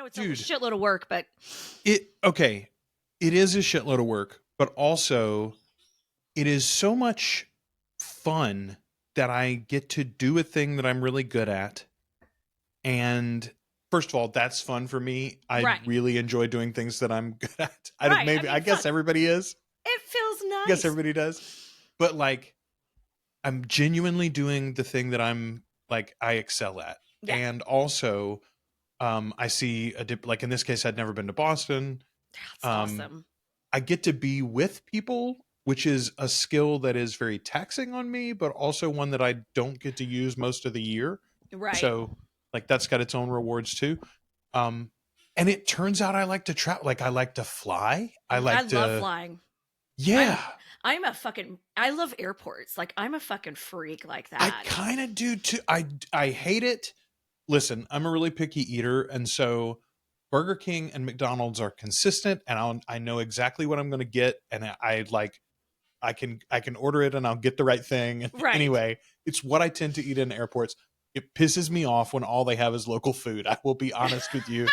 know it's Dude, a shitload of work, but it is a shitload of work, but also it is so much fun that I get to do a thing that I'm really good at. And first of all, that's fun for me. I really enjoy doing things that I'm good at. I guess everybody is. It feels nice. I guess everybody does. But like, I'm genuinely doing the thing that I'm like, I excel at. Yeah. And also, I see like in this case, I'd never been to Boston. That's awesome. I get to be with people, which is a skill that is very taxing on me, but also one that I don't get to use most of the year. Right. So like that's got its own rewards too. And it turns out I like to travel. Like I like to fly. I love flying. Yeah. I love airports. Like I'm a fucking freak like that. I kind of do too. I hate it. Listen, I'm a really picky eater. And so Burger King and McDonald's are consistent and I know exactly what I'm going to get. And I can order it and I'll get the right thing. Right. Anyway, it's what I tend to eat in airports. It pisses me off when all they have is local food. I will be honest with you.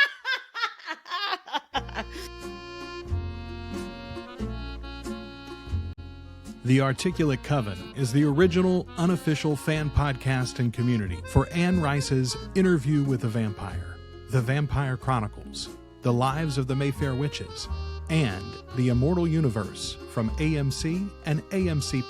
The Articulate Coven is the original, unofficial fan podcast and community for Anne Rice's Interview with a Vampire, The Vampire Chronicles, The Lives of the Mayfair Witches, and the Immortal Universe from AMC and AMC+.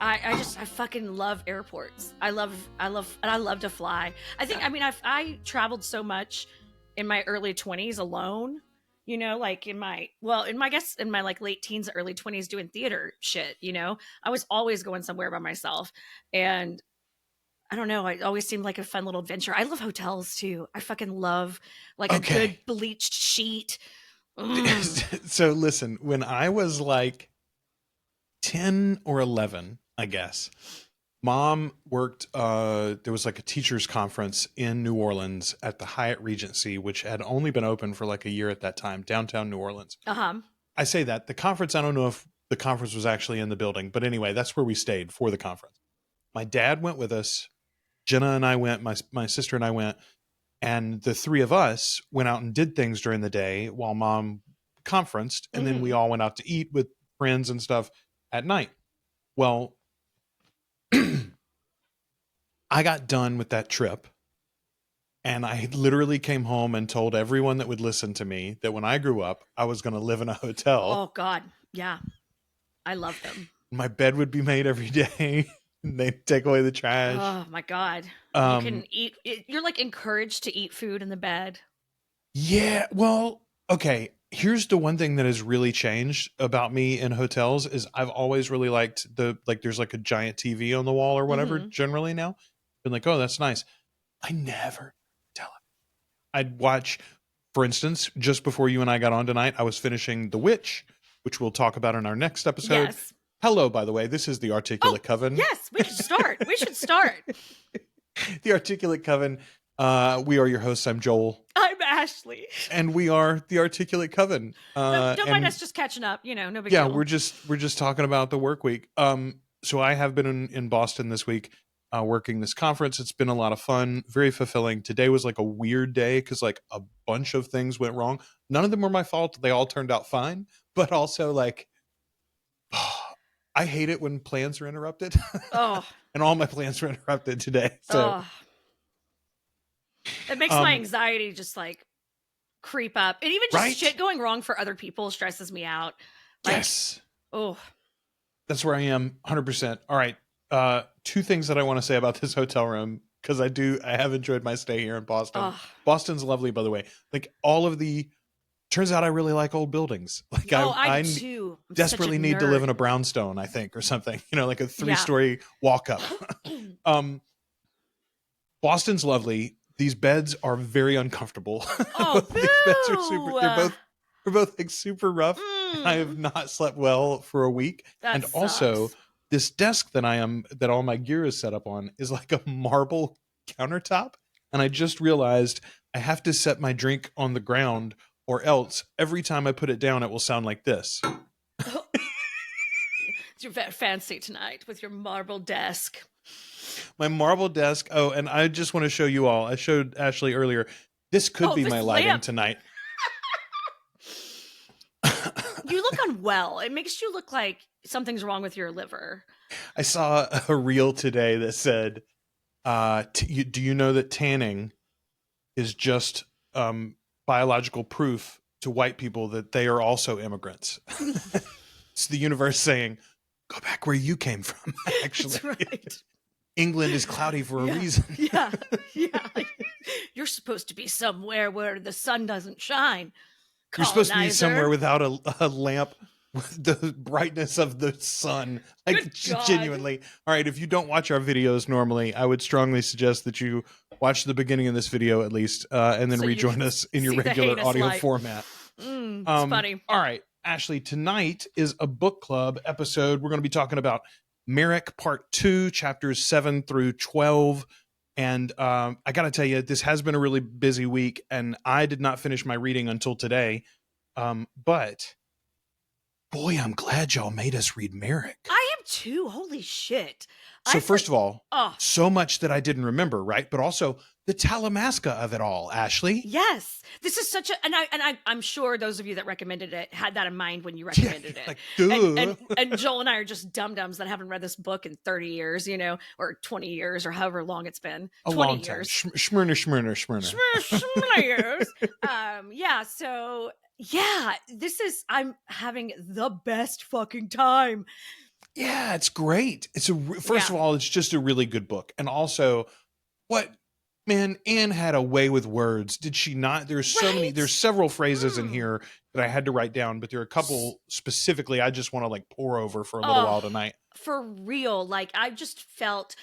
I fucking love airports. I love to fly. I traveled so much in my early 20s alone, you know, like in my like late teens, early 20s doing theater shit, you know, I was always going somewhere by myself. And I don't know, it always seemed like a fun little adventure. I love hotels too. I fucking love like a good bleached sheet. So listen, when I was like 10 or 11, I guess, Mom worked, there was like a teacher's conference in New Orleans at the Hyatt Regency, which had only been open for like a year at that time, downtown New Orleans. I say that. The conference, I don't know if the conference was actually in the building, but anyway, that's where we stayed for the conference. My dad went with us. Jenna and I went, my sister and I went, and the three of us went out and did things during the day while Mom conferenced, and then we all went out to eat with friends and stuff at night. Well, I got done with that trip and I literally came home and told everyone that would listen to me that when I grew up, I was going to live in a hotel. Oh God. Yeah. I love them. My bed would be made every day. And they'd take away the trash. Oh my God. You can eat. You're like encouraged to eat food in the bed. Yeah. Well, okay. Here's the one thing that has really changed about me in hotels is I've always really liked there's like a giant TV on the wall or whatever generally now. Been like, oh, that's nice. I never tell them. I'd watch, for instance, just before you and I got on tonight, I was finishing The Witch, which we'll talk about in our next episode. Yes. Hello, by the way, this is the Articulate Coven. Yes, we should start. The Articulate Coven. We are your hosts. I'm Joel. I'm Ashley. And we are the Articulate Coven. Don't mind us just catching up, you know, no big deal. Yeah, we're just talking about the work week. So I have been in Boston this week working this conference. It's been a lot of fun, very fulfilling. Today was like a weird day because like a bunch of things went wrong. None of them were my fault. They all turned out fine. But also like, I hate it when plans are interrupted. Oh. And all my plans were interrupted today. So it makes my anxiety just like creep up. And even just shit going wrong for other people stresses me out. Like, yes. Oh. That's where I am 100%. All right. Two things that I want to say about this hotel room because I have enjoyed my stay here in Boston. Oh. Boston's lovely, by the way. Like turns out I really like old buildings. Like I too. I'm desperately need to live in a brownstone, I think, or something. You know, like a 3-story walk up. Boston's lovely. These beds are very uncomfortable. Oh, these beds are they're both like super rough. I have not slept well for a week. That sucks. Also, this desk that all my gear is set up on is like a marble countertop. And I just realized I have to set my drink on the ground or else every time I put it down, it will sound like this. You're very fancy tonight with your marble desk. My marble desk. Oh, and I just want to show you all. I showed Ashley earlier. This could be this my lighting lamp. tonight. You look unwell. It makes you look like something's wrong with your liver. I saw a reel today that said, do you know that tanning is just biological proof to white people that they are also immigrants? It's the universe saying, go back where you came from, actually. That's right. England is cloudy for a reason. Yeah. You're supposed to be somewhere where the sun doesn't shine. You're supposed to be colonizer. somewhere without a lamp with the brightness of the sun. Like, genuinely. All right, if you don't watch our videos normally, I would strongly suggest that you watch the beginning of this video at least, and then rejoin us in your regular audio light. format. It's funny. All right, Ashley, tonight is a book club episode. We're going to be talking about Merrick Part 2, chapters 7 through 12. And I got to tell you, this has been a really busy week, and I did not finish my reading until today. But, boy, I'm glad y'all made us read Merrick. I am too. Holy shit. So first of all, so much that I didn't remember, right? But also the Talamasca of it all, Ashley. Yes. This is such a, I'm sure those of you that recommended it had that in mind when you recommended it. Like, duh. And Joel and I are just dum-dums that haven't read this book in 30 years, or 20 years or however long it's been. A 20 long time. years. Schmurner. Years. So I'm having the best fucking time. Yeah, it's great. First of all, it's just a really good book. And also, Anne had a way with words, did she not? There's several phrases in here that I had to write down, but there are a couple specifically I just want to pour over for a little while tonight. For real. I just felt,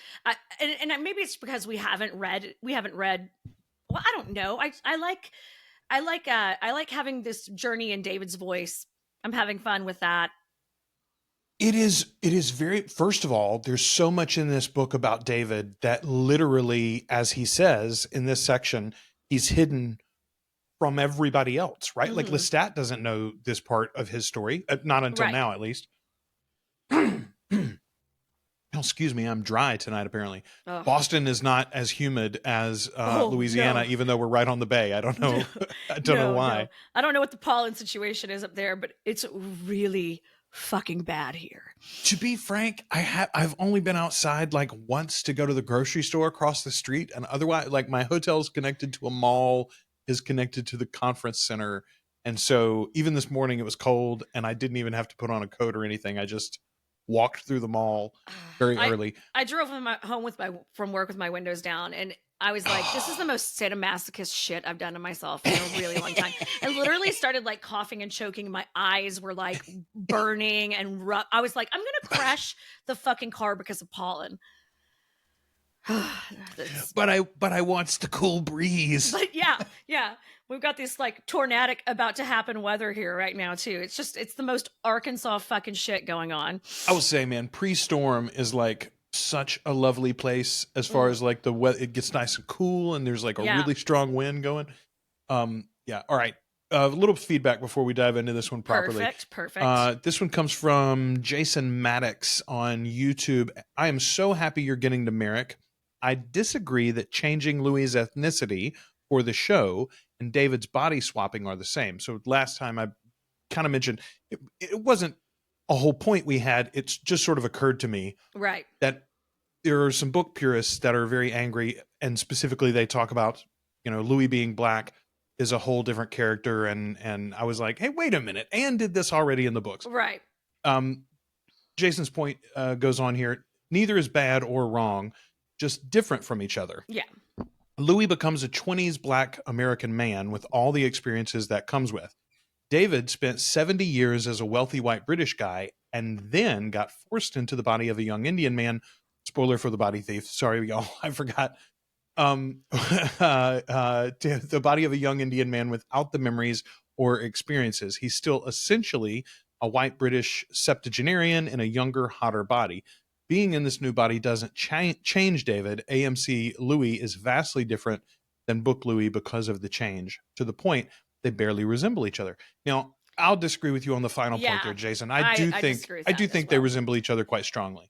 and maybe it's because we haven't read, well, I don't know. I like having this journey in David's voice. I'm having fun with that. It is very, first of all, there's so much in this book about David that literally, as he says in this section, he's hidden from everybody else, right? Mm-hmm. Like Lestat doesn't know this part of his story, not until now, at least. Excuse me, I'm dry tonight, apparently. Oh. Boston is not as humid as Louisiana, even though we're right on the bay. I don't know. I don't know why. No. I don't know what the pollen situation is up there, but it's really fucking bad here. To be frank, I've only been outside once to go to the grocery store across the street, and otherwise my hotel's connected to a mall, is connected to the conference center, and so even this morning it was cold and I didn't even have to put on a coat or anything. I just walked through the mall very early. I drove home from work with my windows down, and I was like, this is the most sadomasochist shit I've done to myself in a really long time. I literally started coughing and choking. My eyes were burning and rough. I was like, I'm going to crash the fucking car because of pollen. But I wants the cool breeze. But yeah. We've got this tornadic about to happen weather here right now too. It's the most Arkansas fucking shit going on. I will say, man, pre-storm is such a lovely place as far as the weather. It gets nice and cool, and there's a really strong wind going. Yeah. All right. A little feedback before we dive into this one properly. Perfect. This one comes from Jason Maddox on YouTube. I am so happy you're getting to Merrick. I disagree that changing Louis' ethnicity for the show and David's body swapping are the same. So last time I kind of mentioned it wasn't a whole point we had. It's just sort of occurred to me that there are some book purists that are very angry, and specifically they talk about, Louis being black is a whole different character. And I was like, hey, wait a minute. Anne did this already in the books. Right. Jason's point goes on here. Neither is bad or wrong, just different from each other. Yeah. Louis becomes a 20s black American man with all the experiences that comes with. David spent 70 years as a wealthy white British guy and then got forced into the body of a young Indian man. Spoiler for the body thief. Sorry, y'all. I forgot. The body of a young Indian man without the memories or experiences. He's still essentially a white British septuagenarian in a younger, hotter body. Being in this new body doesn't change David. AMC Louis is vastly different than book Louis because of the change, to the point they barely resemble each other. Now, I'll disagree with you on the final point there, Jason. I do think they resemble each other quite strongly.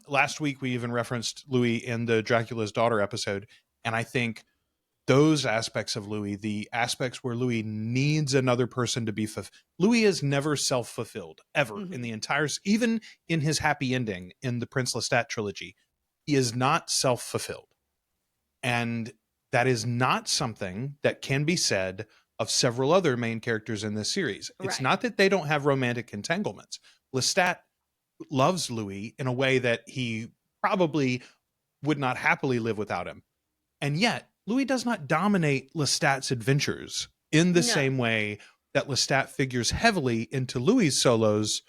Last week we even referenced Louis in the Dracula's Daughter episode, and I think those aspects of Louis, the aspects where Louis needs another person to be fulfilled. Louis is never self-fulfilled, ever, in the entire, even in his happy ending in the Prince Lestat trilogy, he is not self-fulfilled. And that is not something that can be said of several other main characters in this series. It's not that they don't have romantic entanglements. Lestat loves Louis in a way that he probably would not happily live without him. And yet, Louis does not dominate Lestat's adventures in the same way that Lestat figures heavily into Louis's solos.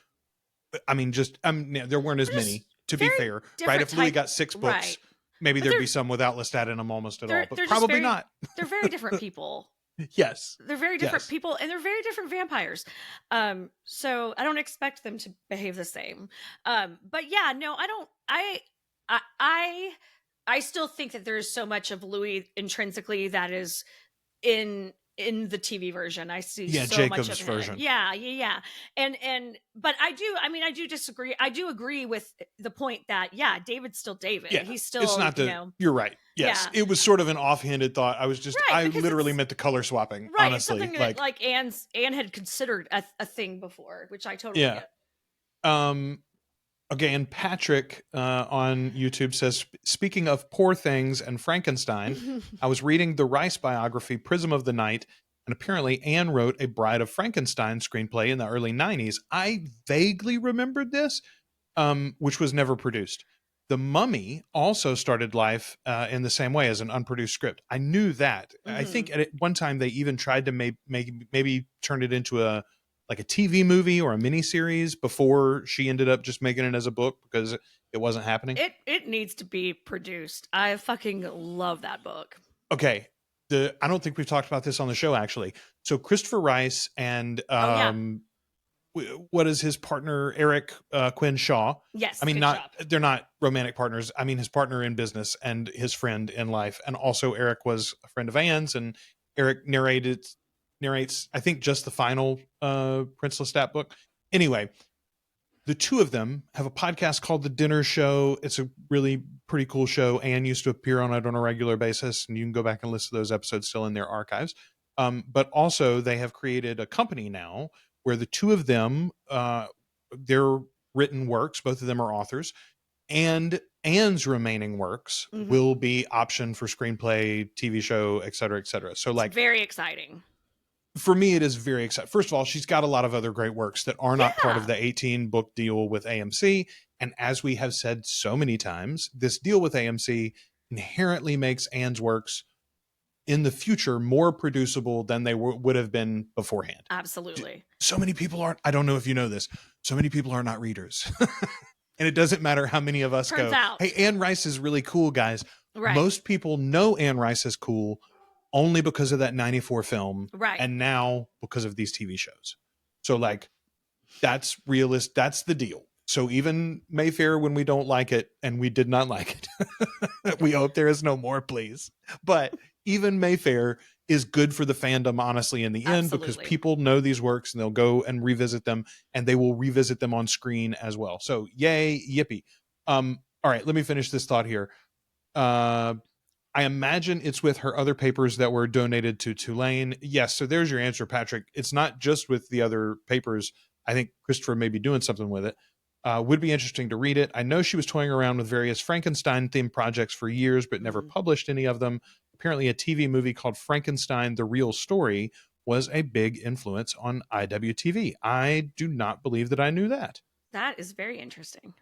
I mean, there weren't as many, to be fair, right? If Louis got 6 books, maybe there'd be some without Lestat in them almost at all, but probably not. They're very different people. Yes. They're very different people, and they're very different vampires. So I don't expect them to behave the same. But yeah, no, I don't. I still think that there is so much of Louis intrinsically that is in the TV version. I see so Jacob's much of version. him. Yeah. But I do disagree. I do agree with the point that David's still David. Yeah, he's still, it's not you're right. Yes. Yeah. It was sort of an offhanded thought. I was just, I literally meant the color swapping, honestly. Something that Anne had considered a thing before, which I totally get. Again, Patrick on YouTube says, speaking of poor things and Frankenstein, I was reading the Rice biography, Prism of the Night, and apparently Anne wrote a Bride of Frankenstein screenplay in the early 90s. I vaguely remembered this, which was never produced. The Mummy also started life in the same way as an unproduced script. I knew that. I think at one time they even tried to maybe turn it into a TV movie or a miniseries before she ended up just making it as a book because it wasn't happening. It needs to be produced. I fucking love that book. Okay. I don't think we've talked about this on the show, actually. So Christopher Rice and what is his partner, Eric Quinn Shaw? Yes. I mean, they're not romantic partners. I mean, his partner in business and his friend in life. And also Eric was a friend of Anne's, and Eric narrates, I think, just the final Prince Lestat book. Anyway, the two of them have a podcast called The Dinner Show. It's a really pretty cool show. Anne used to appear on it on a regular basis, and you can go back and listen to those episodes still in their archives. But also they have created a company now where the two of them, their written works, both of them are authors, and Anne's remaining works will be optioned for screenplay, TV show, et cetera, et cetera. So it's very exciting. For me, it is very exciting. First of all, she's got a lot of other great works that are not part of the 18-book deal with AMC. And as we have said so many times, this deal with AMC inherently makes Anne's works in the future more producible than they would have been beforehand. Absolutely. So many people aren't, I don't know if you know this, so many people are not readers. And it doesn't matter how many of us Turns out. Hey, Anne Rice is really cool, guys. Right. Most people know Anne Rice is cool only because of that 94 film. Right. And now because of these TV shows. So that's realist. That's the deal. So even Mayfair, when we don't like it, and we did not like it, we hope there is no more, please. But even Mayfair is good for the fandom, honestly, in the end, because people know these works and they'll go and revisit them, and they will revisit them on screen as well. So yay, yippee. All right, let me finish this thought here. I imagine it's with her other papers that were donated to Tulane. Yes, so there's your answer, Patrick. It's not just with the other papers. I think Christopher may be doing something with it. Would be interesting to read it. I know she was toying around with various Frankenstein-themed projects for years, but never published any of them. Apparently, a TV movie called Frankenstein: The Real Story was a big influence on IWTV. I do not believe that I knew that. That is very interesting.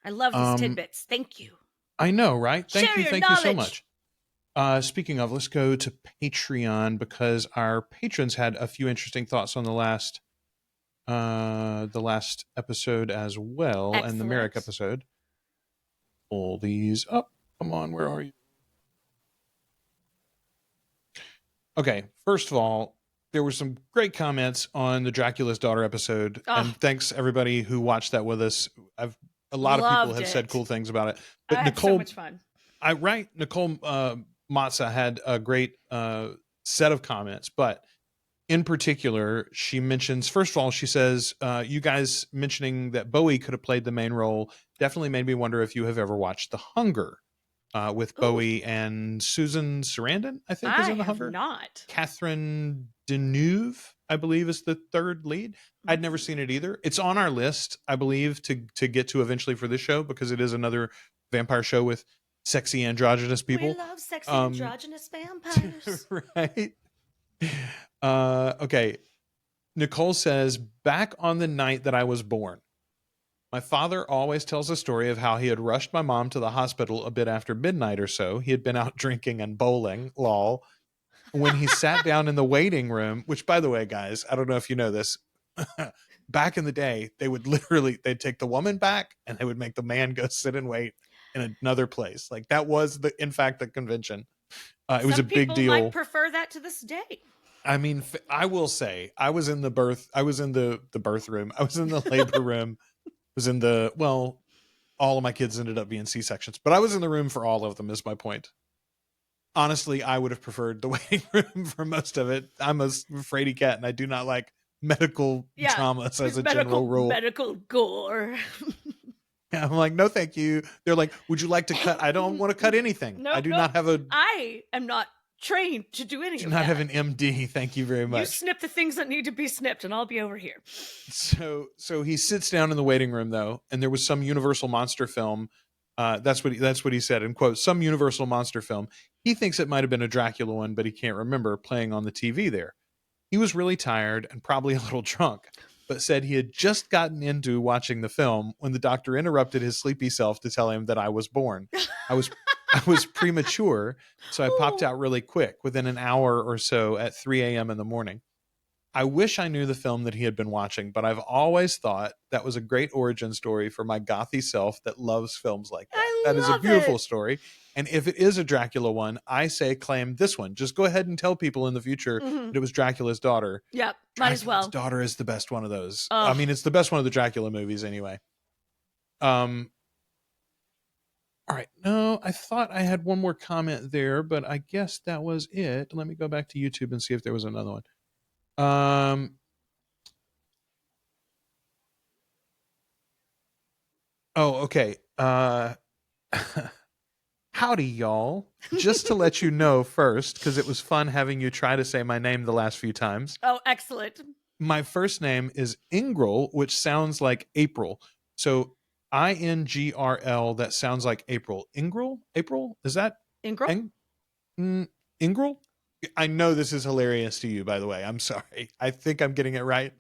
I love these tidbits. Thank you. I know, right? Thank you so much. Speaking of, let's go to Patreon, because our patrons had a few interesting thoughts on the last episode as well. Excellent. And the Merrick episode. Pull these up. Come on, where are you? Okay, first of all, there were some great comments on the Dracula's Daughter episode, and thanks everybody who watched that with us. A lot of people have said cool things about it. But I had so much fun. Nicole Matza had a great set of comments, but in particular, she mentions, first of all, she says, you guys mentioning that Bowie could have played the main role definitely made me wonder if you have ever watched The Hunger with Ooh. Bowie and Susan Sarandon, I think, is in The Hunger. Not. Catherine Deneuve, I believe, is the third lead. I'd never seen it either. It's on our list, I believe, to get to eventually for this show, because it is another vampire show with sexy androgynous people. We love sexy androgynous vampires. Right. Okay. Nicole says, back on the night that I was born, my father always tells a story of how he had rushed my mom to the hospital a bit after midnight or so. He had been out drinking and bowling, lol. When he sat down in the waiting room, which, by the way, guys, I don't know if you know this, back in the day, they'd take the woman back and they would make the man go sit and wait in another place. Like, that was in fact the convention. It was a big deal. Some people might prefer that to this day. I mean, I will say, I was in the birth room. I was in the labor room. I was in all of my kids ended up being C-sections, but I was in the room for all of them, is my point. Honestly, I would have preferred the waiting room for most of it. I'm a fraidy cat, and I do not like medical traumas as a general rule. Medical gore. Yeah, I'm like, no, thank you. They're like, would you like to cut? I don't want to cut anything. I do not have I am not trained to do any of that. Do not have an MD. Thank you very much. You snip the things that need to be snipped, and I'll be over here. So he sits down in the waiting room, though, and there was some Universal monster film. That's what he said, in quotes, some Universal monster film. He thinks it might have been a Dracula one, but he can't remember, playing on the TV there. He was really tired and probably a little drunk, but said he had just gotten into watching the film when the doctor interrupted his sleepy self to tell him that I was born. I was premature, so I popped out really quick, within an hour or so, at 3 a.m. in the morning. I wish I knew the film that he had been watching, but I've always thought that was a great origin story for my gothy self that loves films like that. That is a beautiful story. And if it is a Dracula one, I say claim this one. Just go ahead and tell people in the future that it was Dracula's daughter. Yep, might as well. Dracula's daughter is the best one of those. I mean, it's the best one of the Dracula movies anyway. All right. No, I thought I had one more comment there, but I guess that was it. Let me go back to YouTube and see if there was another one. Okay. Howdy, y'all. Just to let you know first, because it was fun having you try to say my name the last few times. Oh, excellent. My first name is Ingrel, which sounds like April. So Ingrl, that sounds like April. Ingrel? April? Is that? Ingrel? Ingrel? I know this is hilarious to you, by the way. I'm sorry. I think I'm getting it right.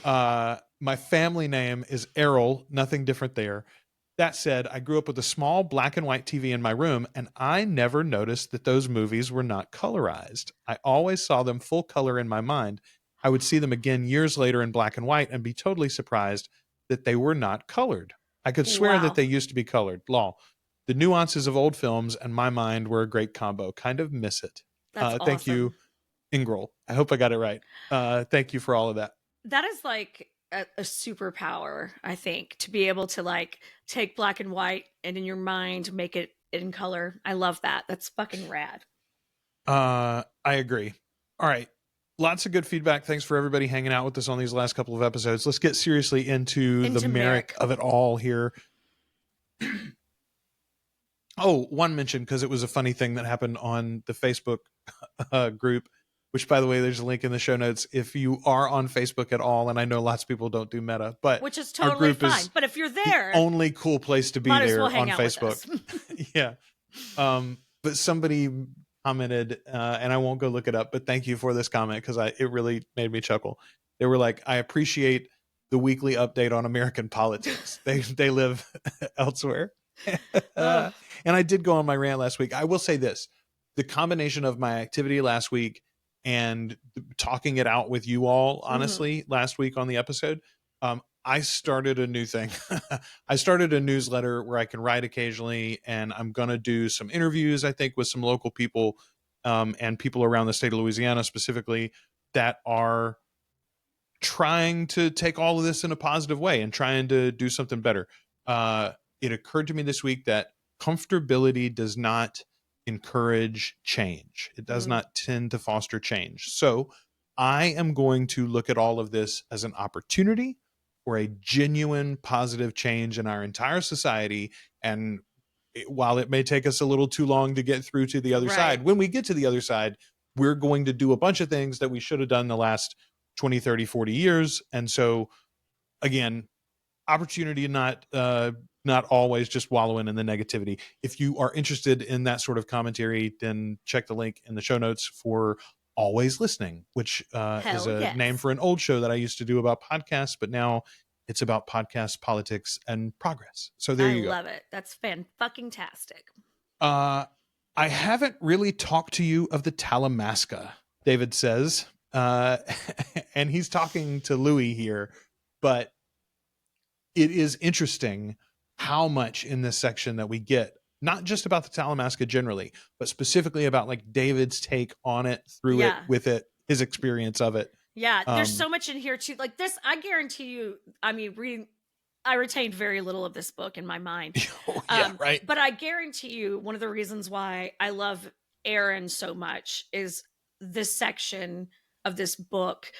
My family name is Errol. Nothing different there. That said, I grew up with a small black and white TV in my room, and I never noticed that those movies were not colorized. I always saw them full color in my mind. I would see them again years later in black and white and be totally surprised that they were not colored. I could swear that they used to be colored. Lol. The nuances of old films and my mind were a great combo. Kind of miss it. That's awesome. Thank you, Ingrel. I hope I got it right. Thank you for all of that. That is like a superpower, I think, to be able to like take black and white and in your mind make it in color. I love that. That's fucking rad. I agree. All right. Lots of good feedback. Thanks for everybody hanging out with us on these last couple of episodes. Let's get seriously into the Merrick of it all here. Oh, one mention, because it was a funny thing that happened on the Facebook group, which, by the way, there's a link in the show notes if you are on Facebook at all. And I know lots of people don't do Meta, but which is totally fine. But if you're there, the only cool place to be there on Facebook. Yeah. But somebody commented, and I won't go look it up, but thank you for this comment, because it really made me chuckle. They were like, I appreciate the weekly update on American politics. They live elsewhere. And I did go on my rant last week. I will say this, the combination of my activity last week and talking it out with you all, honestly, last week on the episode, I started a new thing. I started a newsletter where I can write occasionally, and I'm going to do some interviews, I think, with some local people and people around the state of Louisiana specifically that are trying to take all of this in a positive way and trying to do something better. It occurred to me this week that comfortability does not encourage change. It does not tend to foster change. So I am going to look at all of this as an opportunity for a genuine positive change in our entire society. And while it may take us a little too long to get through to the other side, when we get to the other side, we're going to do a bunch of things that we should have done the last 20, 30, 40 years. And so, again, opportunity, not always just wallowing in the negativity. If you are interested in that sort of commentary, then check the link in the show notes for Always Listening, which is a name for an old show that I used to do about podcasts, but now it's about podcasts, politics, and progress. So there you go. I love it. That's fan-fucking-tastic. I haven't really talked to you of the Talamasca, David says. And he's talking to Louis here, but it is interesting how much in this section that we get, not just about the Talamasca generally, but specifically about like David's take on it, through it, with it, his experience of it. Yeah, there's so much in here too. Like this, I guarantee you, I mean, I retained very little of this book in my mind. Right. But I guarantee you, one of the reasons why I love Aaron so much is this section of this book,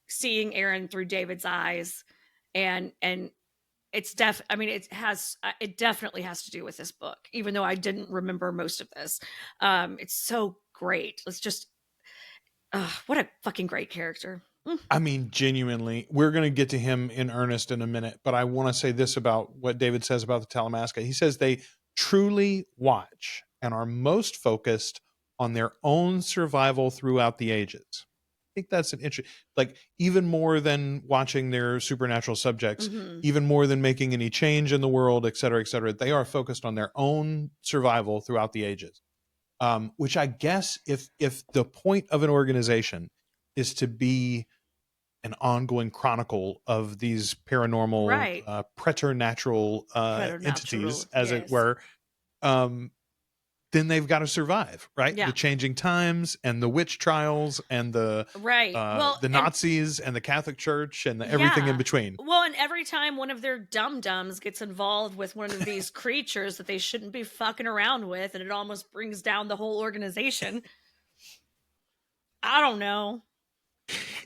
seeing Aaron through David's eyes, and it's it definitely has to do with this book, even though I didn't remember most of this. It's so great. Let's just, what a fucking great character. I mean, genuinely, we're going to get to him in earnest in a minute, but I want to say this about what David says about the Talamasca. He says they truly watch and are most focused on their own survival throughout the ages. I think that's an interesting, like, even more than watching their supernatural subjects, even more than making any change in the world, et cetera, they are focused on their own survival throughout the ages. Which I guess if the point of an organization is to be an ongoing chronicle of these paranormal, preternatural entities, as it were, then they've got to survive, right? The changing times and the witch trials and the the Nazis and the Catholic Church and everything in between. Well, and every time one of their dum-dums gets involved with one of these creatures that they shouldn't be fucking around with, and it almost brings down the whole organization. I don't know.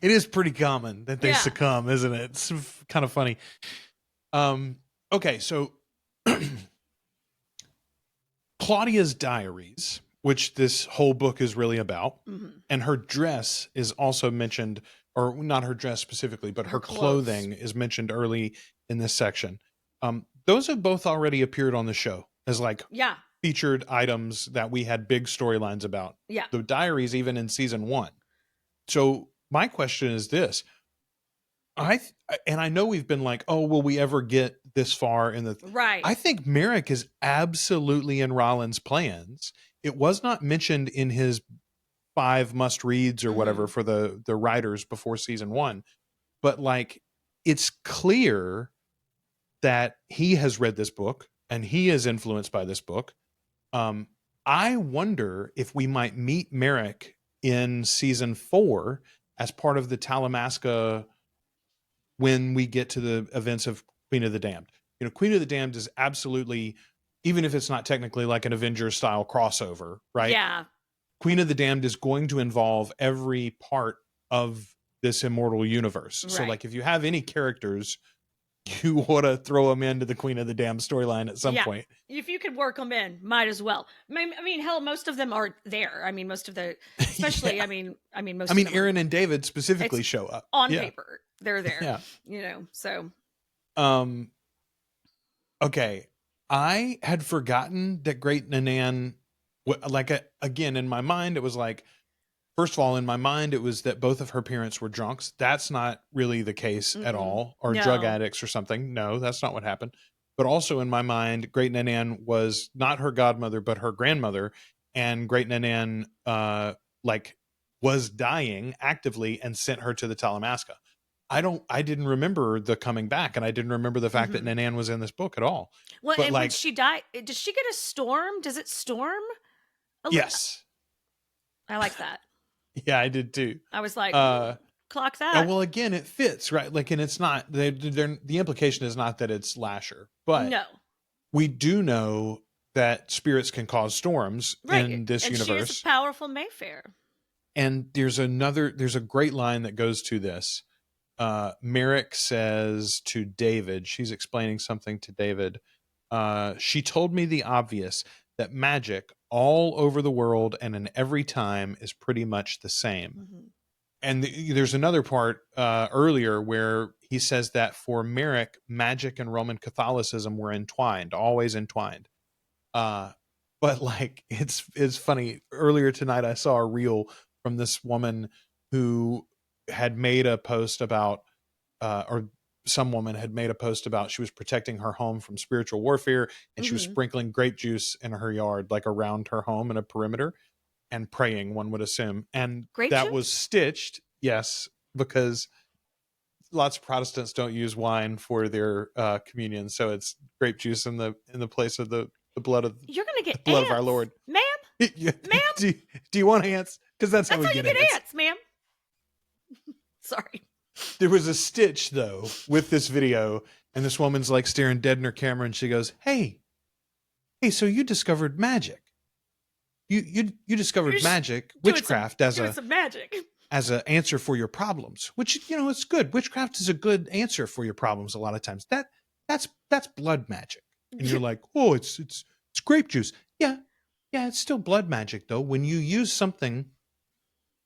It is pretty common that they succumb, isn't it? It's kind of funny. Okay, so Claudia's diaries, which this whole book is really about, and her dress is also mentioned, or not her dress specifically, but her clothing is mentioned early in this section. Those have both already appeared on the show as featured items that we had big storylines about. Yeah. The diaries, even in season 1. So my question is this. I know we've been like, oh, will we ever get this far in the... Right. I think Merrick is absolutely in Rollin's plans. It was not mentioned in his 5 must-reads or whatever for the writers before season 1. But, like, it's clear that he has read this book and he is influenced by this book. I wonder if we might meet Merrick in season 4 as part of the Talamasca when we get to the events of Queen of the Damned. You know, Queen of the Damned is absolutely, even if it's not technically like an Avengers style crossover, right? Yeah. Queen of the Damned is going to involve every part of this immortal universe. Right. So like if you have any characters, you want to throw them into the Queen of the Damned storyline at some point. If you could work them in, might as well. I mean, hell, most of them are there. I mean, most of the, especially, I mean, Aaron and David specifically show up on paper. They're there. Yeah. You know, so. Okay. I had forgotten that Great Nanan, again, in my mind, it was like, first of all, in my mind, it was that both of her parents were drunks. That's not really the case at all, or drug addicts or something. No, that's not what happened. But also in my mind, Great Nanan was not her godmother, but her grandmother. And Great Nanan, was dying actively and sent her to the Talamasca. I didn't remember the coming back, and I didn't remember the fact that Nanan was in this book at all. Well, but and when she died, does she get a storm? Does it storm? Yes. I like that. Yeah, I did too. I was like, clock that. Well, again, it fits, right? Like, and it's not, the implication is not that it's Lasher, but we do know that spirits can cause storms in this universe. She is a powerful Mayfair. And there's a great line that goes to this. Merrick says to David, she's explaining something to David. She told me the obvious, that magic all over the world and in every time is pretty much the same. Mm-hmm. And there's another part earlier where he says that for Merrick, magic and Roman Catholicism were entwined, always entwined. But like, it's funny. Earlier tonight, I saw a reel from this woman who had made a post about, or some woman had made a post about, she was protecting her home from spiritual warfare, and she was sprinkling grape juice in her yard, like around her home in a perimeter, and praying, one would assume. And Grape that juice? was stitched, yes, because lots of Protestants don't use wine for their communion, so it's grape juice in the place of the blood of You're gonna get the blood ants, of our Lord, ma'am. Ma'am, do you want ants? Because that's how that's we how you get get ants. ants, ma'am. Sorry. There was a stitch though with this video, and this woman's like staring dead in her camera, and she goes, "Hey, so you discovered magic? You discovered magic, witchcraft as some magic." As an answer for your problems, which, it's good. Witchcraft is a good answer for your problems a lot of times. That's blood magic. And you're like, oh, it's grape juice. Yeah, it's still blood magic though. When you use something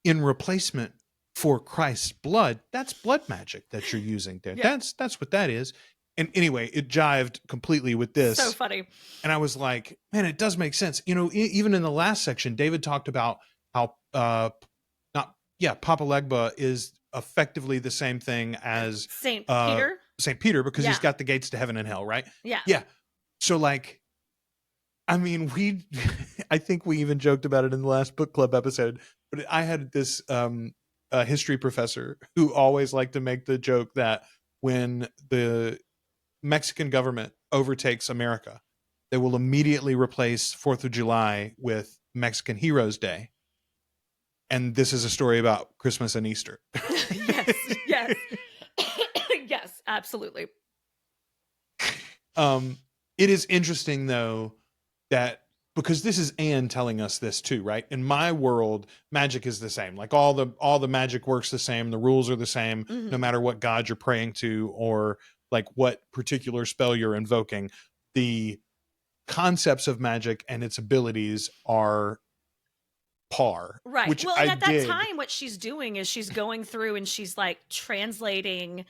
in replacement for Christ's blood, that's blood magic that you're using there. Yeah. That's what that is. And anyway, it jived completely with this. So funny. And I was like, man, it does make sense. Even in the last section, David talked about how Papa Legba is effectively the same thing as Saint Peter. Saint Peter, because he's got the gates to heaven and hell, right? Yeah. Yeah. So like, I mean, I think we even joked about it in the last book club episode, but I had this history professor who always liked to make the joke that when the Mexican government overtakes America, they will immediately replace 4th of July with Mexican Heroes Day. And this is a story about Christmas and Easter. Yes. Yes, absolutely. It is interesting though that, because this is Anne telling us this too, right? In my world, magic is the same. Like all the magic works the same. The rules are the same, no matter what god you're praying to or like what particular spell you're invoking. The concepts of magic and its abilities are par. Right. Which well, and I at that dig. time, what she's doing is she's going through and she's like translating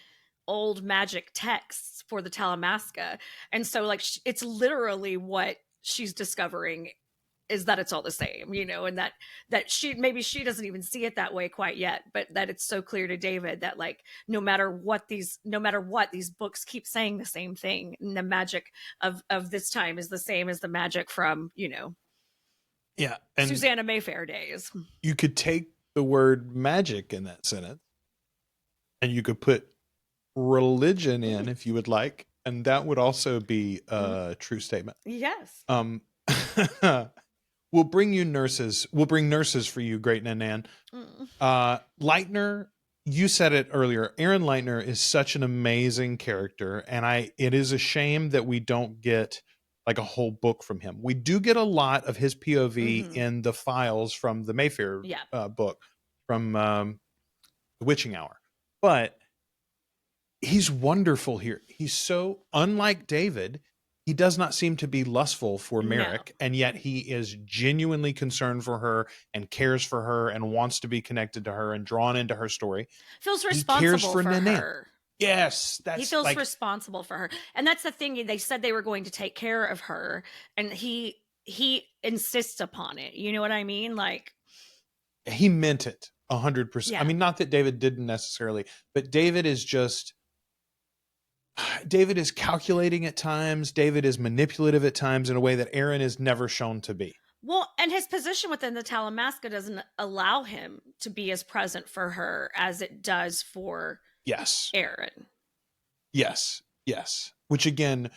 old magic texts for the Talamasca. And so like it's literally what she's discovering is that it's all the same, and that she doesn't even see it that way quite yet, but that it's so clear to David that like no matter what these books keep saying the same thing, and the magic of this time is the same as the magic from Yeah, and Susanna Mayfair days. you could take the word magic in that sentence and you could put religion in if you would like, and that would also be a true statement. Yes. We'll bring you nurses. We'll bring nurses for you, Great Nan. Leitner, you said it earlier. Aaron Leitner is such an amazing character, and it is a shame that we don't get like a whole book from him. We do get a lot of his POV in the files from the Mayfair book from The Witching Hour, but he's wonderful here. He's so unlike David. He does not seem to be lustful for Merrick, and yet he is genuinely concerned for her and cares for her and wants to be connected to her and drawn into her story. Feels responsible for Nanette. her. Yes, he feels responsible for her, and that's the thing. They said they were going to take care of her, and he insists upon it. You know what I mean? Like he meant it 100%. I mean, not that David didn't necessarily, but David is calculating at times. David is manipulative at times in a way that Aaron is never shown to be. Well, and his position within the Talamasca doesn't allow him to be as present for her as it does for Aaron. Yes. Which again,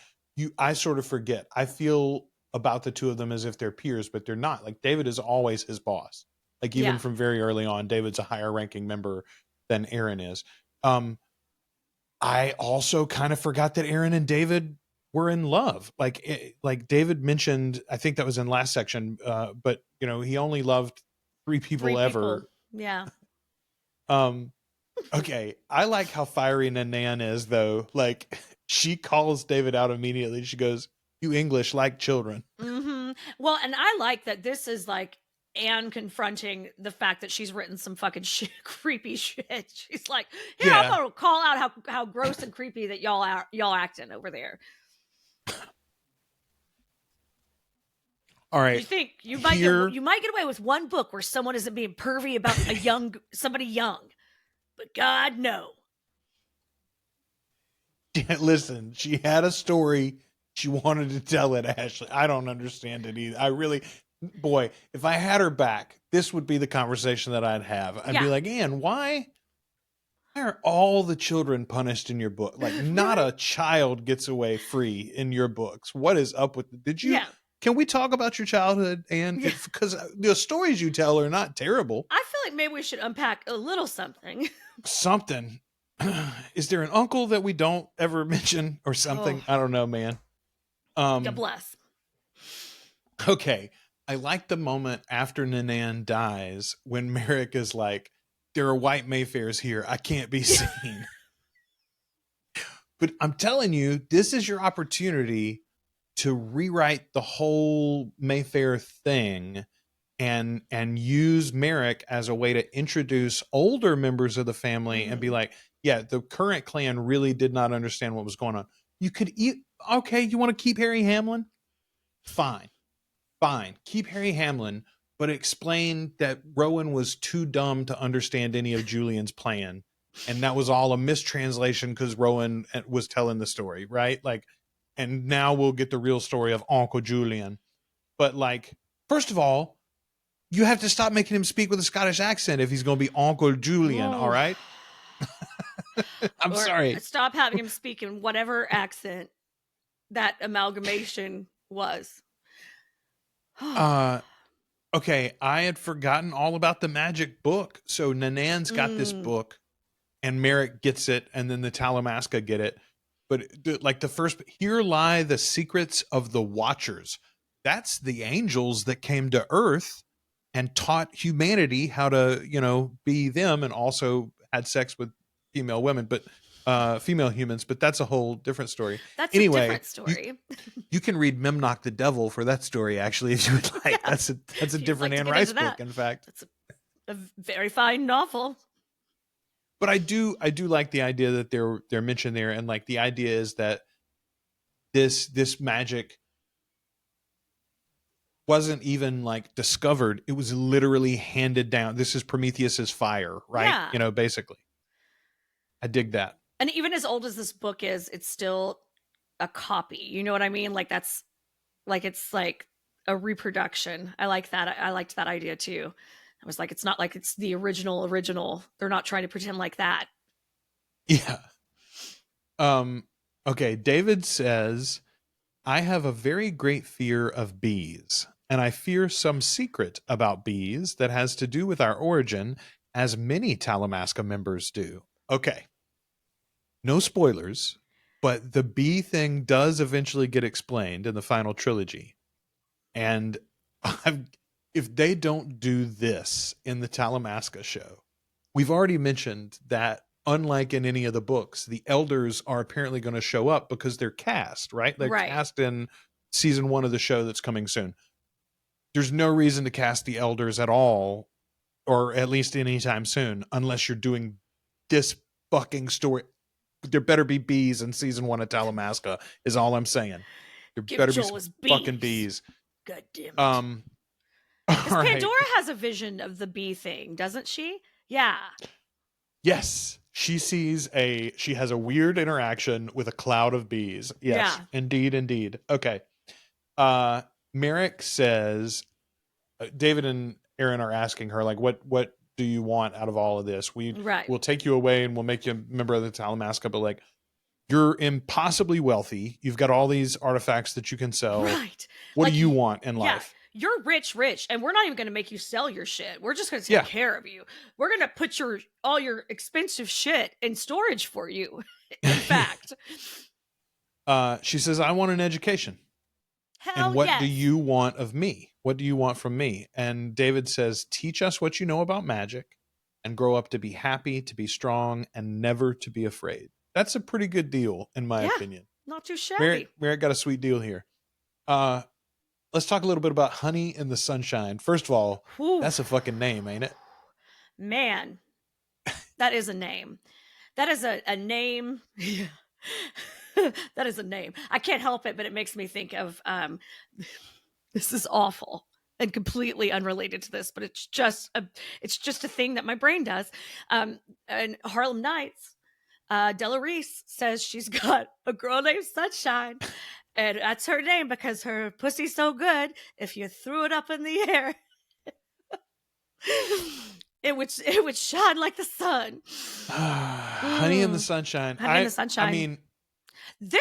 I sort of forget. I feel about the two of them as if they're peers, but they're not. Like David is always his boss. Like even from very early on, David's a higher ranking member than Aaron is. I also kind of forgot that Aaron and David were in love. Like David mentioned, I think that was in last section, but he only loved three people ever. Yeah. Okay, I like how fiery Nanan is, though. Like, she calls David out immediately. She goes, "You English like children." Mm-hmm. Well, and I like that this is like Anne confronting the fact that she's written some fucking shit, creepy shit. She's like, "Here, I'm Yeah. gonna call out how gross and creepy that y'all acting over there." All You right. think you Here, might get away with one book where someone isn't being pervy about somebody young, but God no. listen, she had a story. She wanted to tell it, Ashley. I don't understand it either. I really, boy, if I had her back, this would be the conversation that I'd have. I'd be Yeah. like, Anne, why are all the children punished in your book? Like, not a child gets away free in your books. What is up with? Did you? Yeah. Can we talk about your childhood, Anne? Yeah. Because the stories you tell are not terrible. I feel like maybe we should unpack a little something. Something. Is there an uncle that we don't ever mention or something? Oh. I don't know, man. God bless. Okay. I like the moment after Nanan dies when Merrick is like, "There are white Mayfairs here. I can't be seen." But I'm telling you, this is your opportunity to rewrite the whole Mayfair thing and use Merrick as a way to introduce older members of the family and be like, yeah, the current clan really did not understand what was going on. You could okay, you want to keep Harry Hamlin? Fine. Keep Harry Hamlin, but explain that Rowan was too dumb to understand any of Julian's plan. And that was all a mistranslation because Rowan was telling the story, right? Like, and now we'll get the real story of Uncle Julian. But like, first of all, you have to stop making him speak with a Scottish accent if he's going to be Uncle Julian, all right? I'm sorry. Stop having him speak in whatever accent that amalgamation was. Okay, I had forgotten all about the magic book. So Nanan's got this book and Merrick gets it and then the Talamasca get it. But like the first, here lie the secrets of the Watchers. That's the angels that came to Earth and taught humanity how to, be them and also had sex with female women, but female humans, but that's a whole different story. That's anyway, a different story. You can read Memnoch the Devil for that story, actually, if you would like. Yeah. That's a different Anne Rice book, in fact. It's a very fine novel. But I do like the idea that they're mentioned there, and like the idea is that this magic wasn't even like discovered; it was literally handed down. This is Prometheus's fire, right? Yeah. Basically. I dig that. And even as old as this book is, it's still a copy. You know what I mean? Like that's like it's like a reproduction. I like that. I liked that idea too. I was like, it's not like it's the original. They're not trying to pretend like that. Yeah. Okay, David says, "I have a very great fear of bees, and I fear some secret about bees that has to do with our origin, as many Talamasca members do." Okay. No spoilers, but the bee thing does eventually get explained in the final trilogy. And if they don't do this in the Talamasca show, we've already mentioned that unlike in any of the books, the elders are apparently going to show up because they're cast, right? They're cast in season 1 of the show that's coming soon. There's no reason to cast the elders at all, or at least anytime soon, unless you're doing this fucking story. There better be bees in season 1 of Talamasca, is all I'm saying. There better be fucking bees. God damn it. Pandora has a vision of the bee thing, doesn't she? Yeah. Yes. She has a weird interaction with a cloud of bees. Yes. Yeah. Indeed. Okay. Merrick says, David and Aaron are asking her, like, what do you want out of all of this? We'll take you away and we'll make you a member of the Talamasca, but like, you're impossibly wealthy. You've got all these artifacts that you can sell. Right. What do you want in life? You're rich, and we're not even going to make you sell your shit. We're just going to take care of you. We're going to put all your expensive shit in storage for you. In fact. She says, "I want an education." Hell and what do you want of me? What do you want from me? And David says, "Teach us what you know about magic and grow up to be happy, to be strong, and never to be afraid. That's a pretty good deal, in my opinion. Not too shabby. Merrick got a sweet deal here. Let's talk a little bit about Honey in the Sunshine. First of all, that's a fucking name, ain't it? Man, that is a name. That is a name. That is a name. I can't help it, but it makes me think of this is awful and completely unrelated to this, but it's just a thing that my brain does. In Harlem Nights, Della Reese says she's got a girl named Sunshine, and that's her name because her pussy's so good. If you threw it up in the air, it would shine like the sun. Honey in the Sunshine. Honey in the Sunshine. I mean,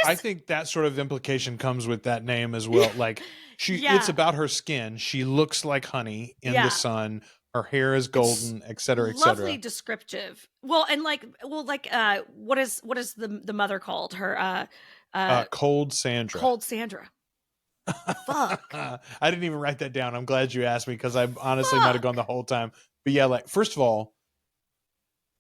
I think that sort of implication comes with that name as well. Like it's about her skin. She looks like honey in the sun. Her hair is golden, et cetera, et cetera. Lovely descriptive. Well, and what is the mother called? Her Cold Sandra. Cold Sandra. Fuck. I didn't even write that down. I'm glad you asked me because I honestly might have gone the whole time. But yeah, like first of all,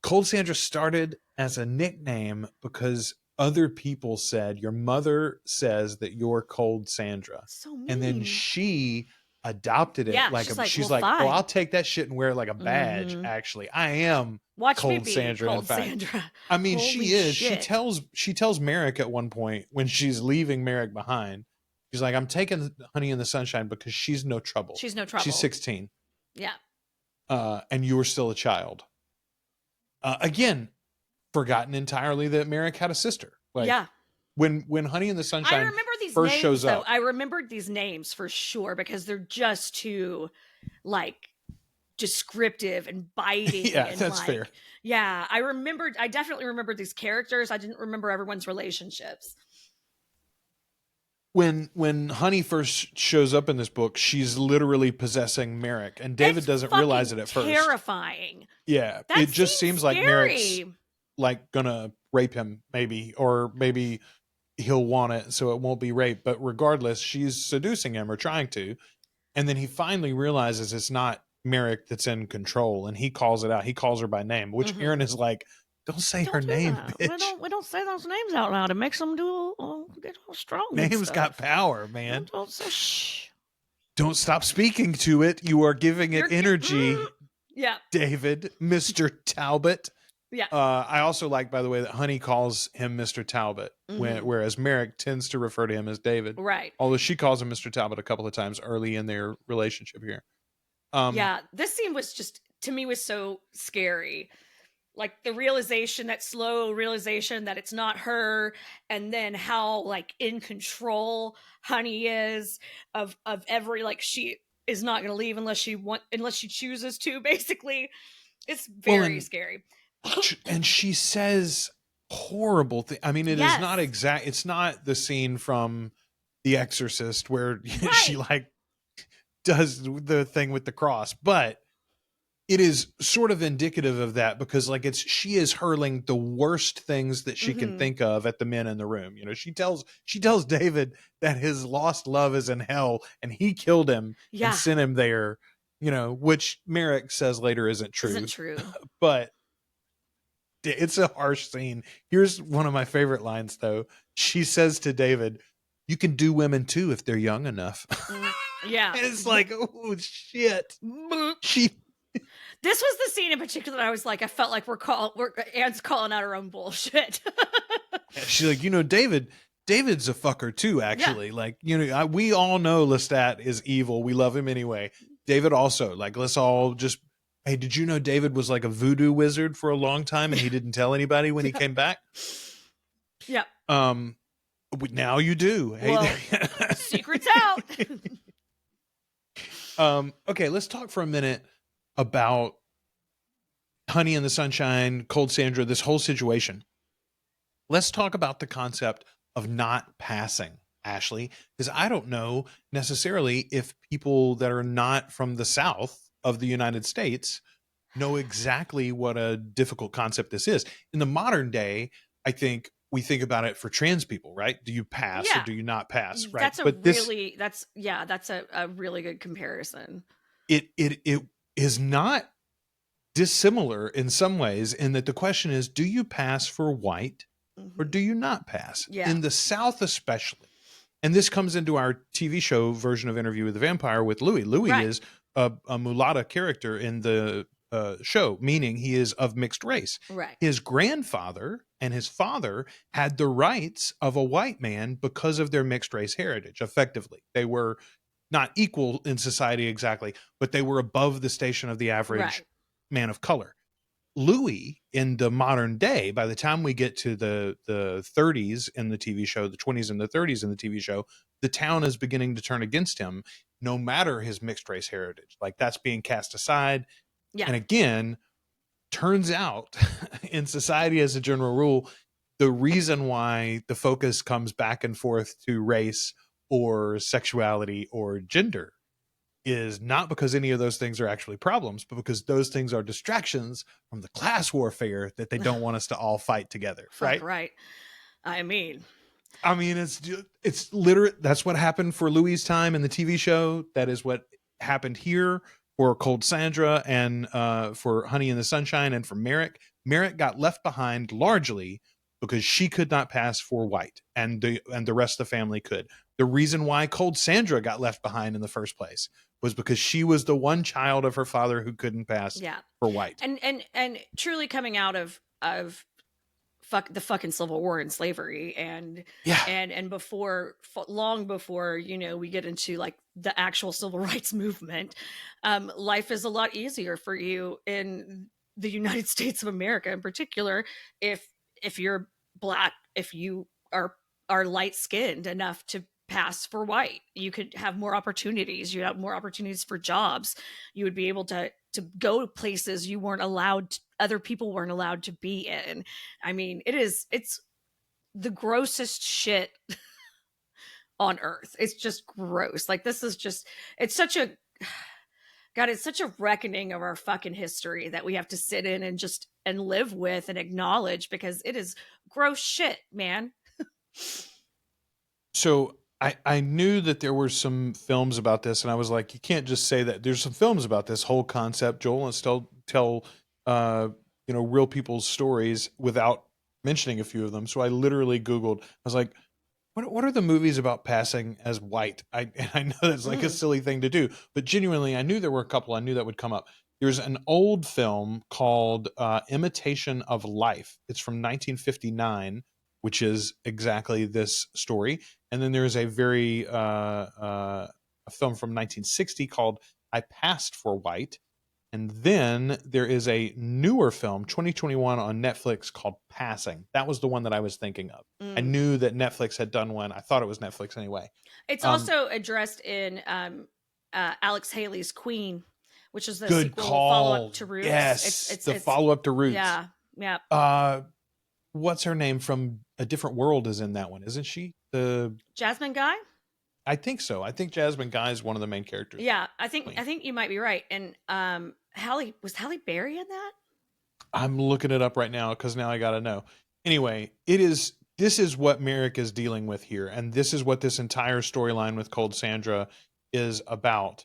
Cold Sandra started as a nickname because other people said your mother says that you're Cold Sandra. So mean. And then she adopted it. Yeah, she's like, fine. oh, I'll take that shit and wear it like a badge. Actually, I am Cold Sandra. Cold Sandra. I mean, Holy she is. shit. She tells Merrick at one point when she's leaving Merrick behind. She's like, I'm taking Honey in the Sunshine because she's no trouble. She's no trouble. She's 16. Yeah. And you were still a child. Again, forgotten entirely that Merrick had a sister. Like, yeah. When Honey in the Sunshine I remember these first names, shows up. I remembered these names for sure because they're just too like descriptive and biting. Yeah, and that's fair. Yeah, I definitely remembered these characters. I didn't remember everyone's relationships. When Honey first shows up in this book, she's literally possessing Merrick, and David doesn't realize it at first. Terrifying. Yeah, it just seems like Merrick's like gonna rape him, maybe, or maybe he'll want it, so it won't be rape. But regardless, she's seducing him or trying to, and then he finally realizes it's not Merrick that's in control, and he calls it out. He calls her by name, which Aaron is like, "Don't say her name, bitch. We don't say those names out loud. It makes them get all strong. Names got power, man. Don't say shh. Don't stop speaking to it. You are giving it energy." Yeah, David, Mr. Talbot. Yeah. I also like, by the way, that Honey calls him Mr. Talbot, whereas Merrick tends to refer to him as David. Right. Although she calls him Mr. Talbot a couple of times early in their relationship here. Yeah, this scene was just, to me, was so scary. Like that slow realization that it's not her, and then how like in control Honey is of every, like, she is not going to leave unless she chooses to, basically. It's very scary. And she says horrible things. I mean, it is not exact. It's not the scene from The Exorcist where she like does the thing with the cross, but it is sort of indicative of that because like she is hurling the worst things that she can think of at the men in the room. You know, she tells David that his lost love is in hell and he killed him and sent him there, you know, which Merrick says later isn't true. But it's a harsh scene. Here's one of my favorite lines, though. She says to David, "You can do women too if they're young enough." Yeah. And it's like, oh shit. This was the scene in particular that I was like, I felt like Anne's calling out her own bullshit. She's like, you know, David's a fucker too, actually. Like, you know, we all know Lestat is evil. We love him anyway. David also, like, let's all just, hey, did you know David was like a voodoo wizard for a long time and he didn't tell anybody when he came back? Yeah. Now you do. Hey, well, secret's out. Okay, let's talk for a minute about Honey in the Sunshine, Cold Sandra, this whole situation. Let's talk about the concept of not passing, Ashley, because I don't know necessarily if people that are not from the South of the United States know exactly what a difficult concept this is. In the modern day, I think we think about it for trans people, right? Do you pass or do you not pass? Right. That's a really good comparison. It is not dissimilar in some ways, in that the question is, do you pass for white or Mhm. do you not pass? Yeah. In the South especially. And this comes into our TV show version of Interview with the Vampire with Louis. Louis Right. is a mulatta character in the show, meaning he is of mixed race. Right. His grandfather and his father had the rights of a white man because of their mixed race heritage, effectively. They were not equal in society exactly, but they were above the station of the average Right. man of color. Louis, in the modern day, by the time we get to the 30s in the TV show, the 20s and the 30s in the TV show, the town is beginning to turn against him, no matter his mixed race heritage. Like, that's being cast aside. Yeah. And again, turns out in society as a general rule, the reason why the focus comes back and forth to race or sexuality or gender is not because any of those things are actually problems, but because those things are distractions from the class warfare that they don't want us to all fight together. Fuck Right. right. I mean, it's literally, that's what happened for Louis' time in the TV show. That is what happened here for Cold Sandra and for Honey in the Sunshine and for Merrick. Merrick got left behind largely because she could not pass for white, and the rest of the family could. The reason why Cold Sandra got left behind in the first place was because she was the one child of her father who couldn't pass yeah. for white. And truly coming out of the fucking Civil War and slavery and before, long before, you know, we get into like the actual civil rights movement, life is a lot easier for you in the United States of America in particular if you're black, if you are light skinned enough to pass for white. You could have more opportunities. You have more opportunities for jobs. You would be able to go places you weren't allowed to, other people weren't allowed to be in. I mean, it's the grossest shit on earth. It's just gross. Like, this is just, it's such a, God, it's such a reckoning of our fucking history that we have to sit in and just and live with and acknowledge, because it is gross shit, man. So I knew that there were some films about this, and I was like, you can't just say that. There's some films about this whole concept, Joel, and still tell real people's stories without mentioning a few of them. So I literally Googled. I was like, what are the movies about passing as white? I know that's like a silly thing to do, but genuinely, I knew there were a couple. I knew that would come up. There's an old film called Imitation of Life. It's from 1959, which is exactly this story. And then there's a a film from 1960 called I Passed for White. And then there is a newer film, 2021 on Netflix, called Passing. That was the one that I was thinking of. I knew that Netflix had done one. I thought it was Netflix anyway. It's also addressed in Alex Haley's Queen, which is the Good sequel call. follow-up to Roots. Yes, it's the follow-up to Roots. Yeah, yeah. What's her name from A Different World is in that one, isn't she? Jasmine Guy? I think so. I think Jasmine Guy is one of the main characters. Yeah, I think you might be right. And Halle Berry in that? I'm looking it up right now because now I got to know. Anyway, this is what Merrick is dealing with here, and this is what this entire storyline with Cold Sandra is about.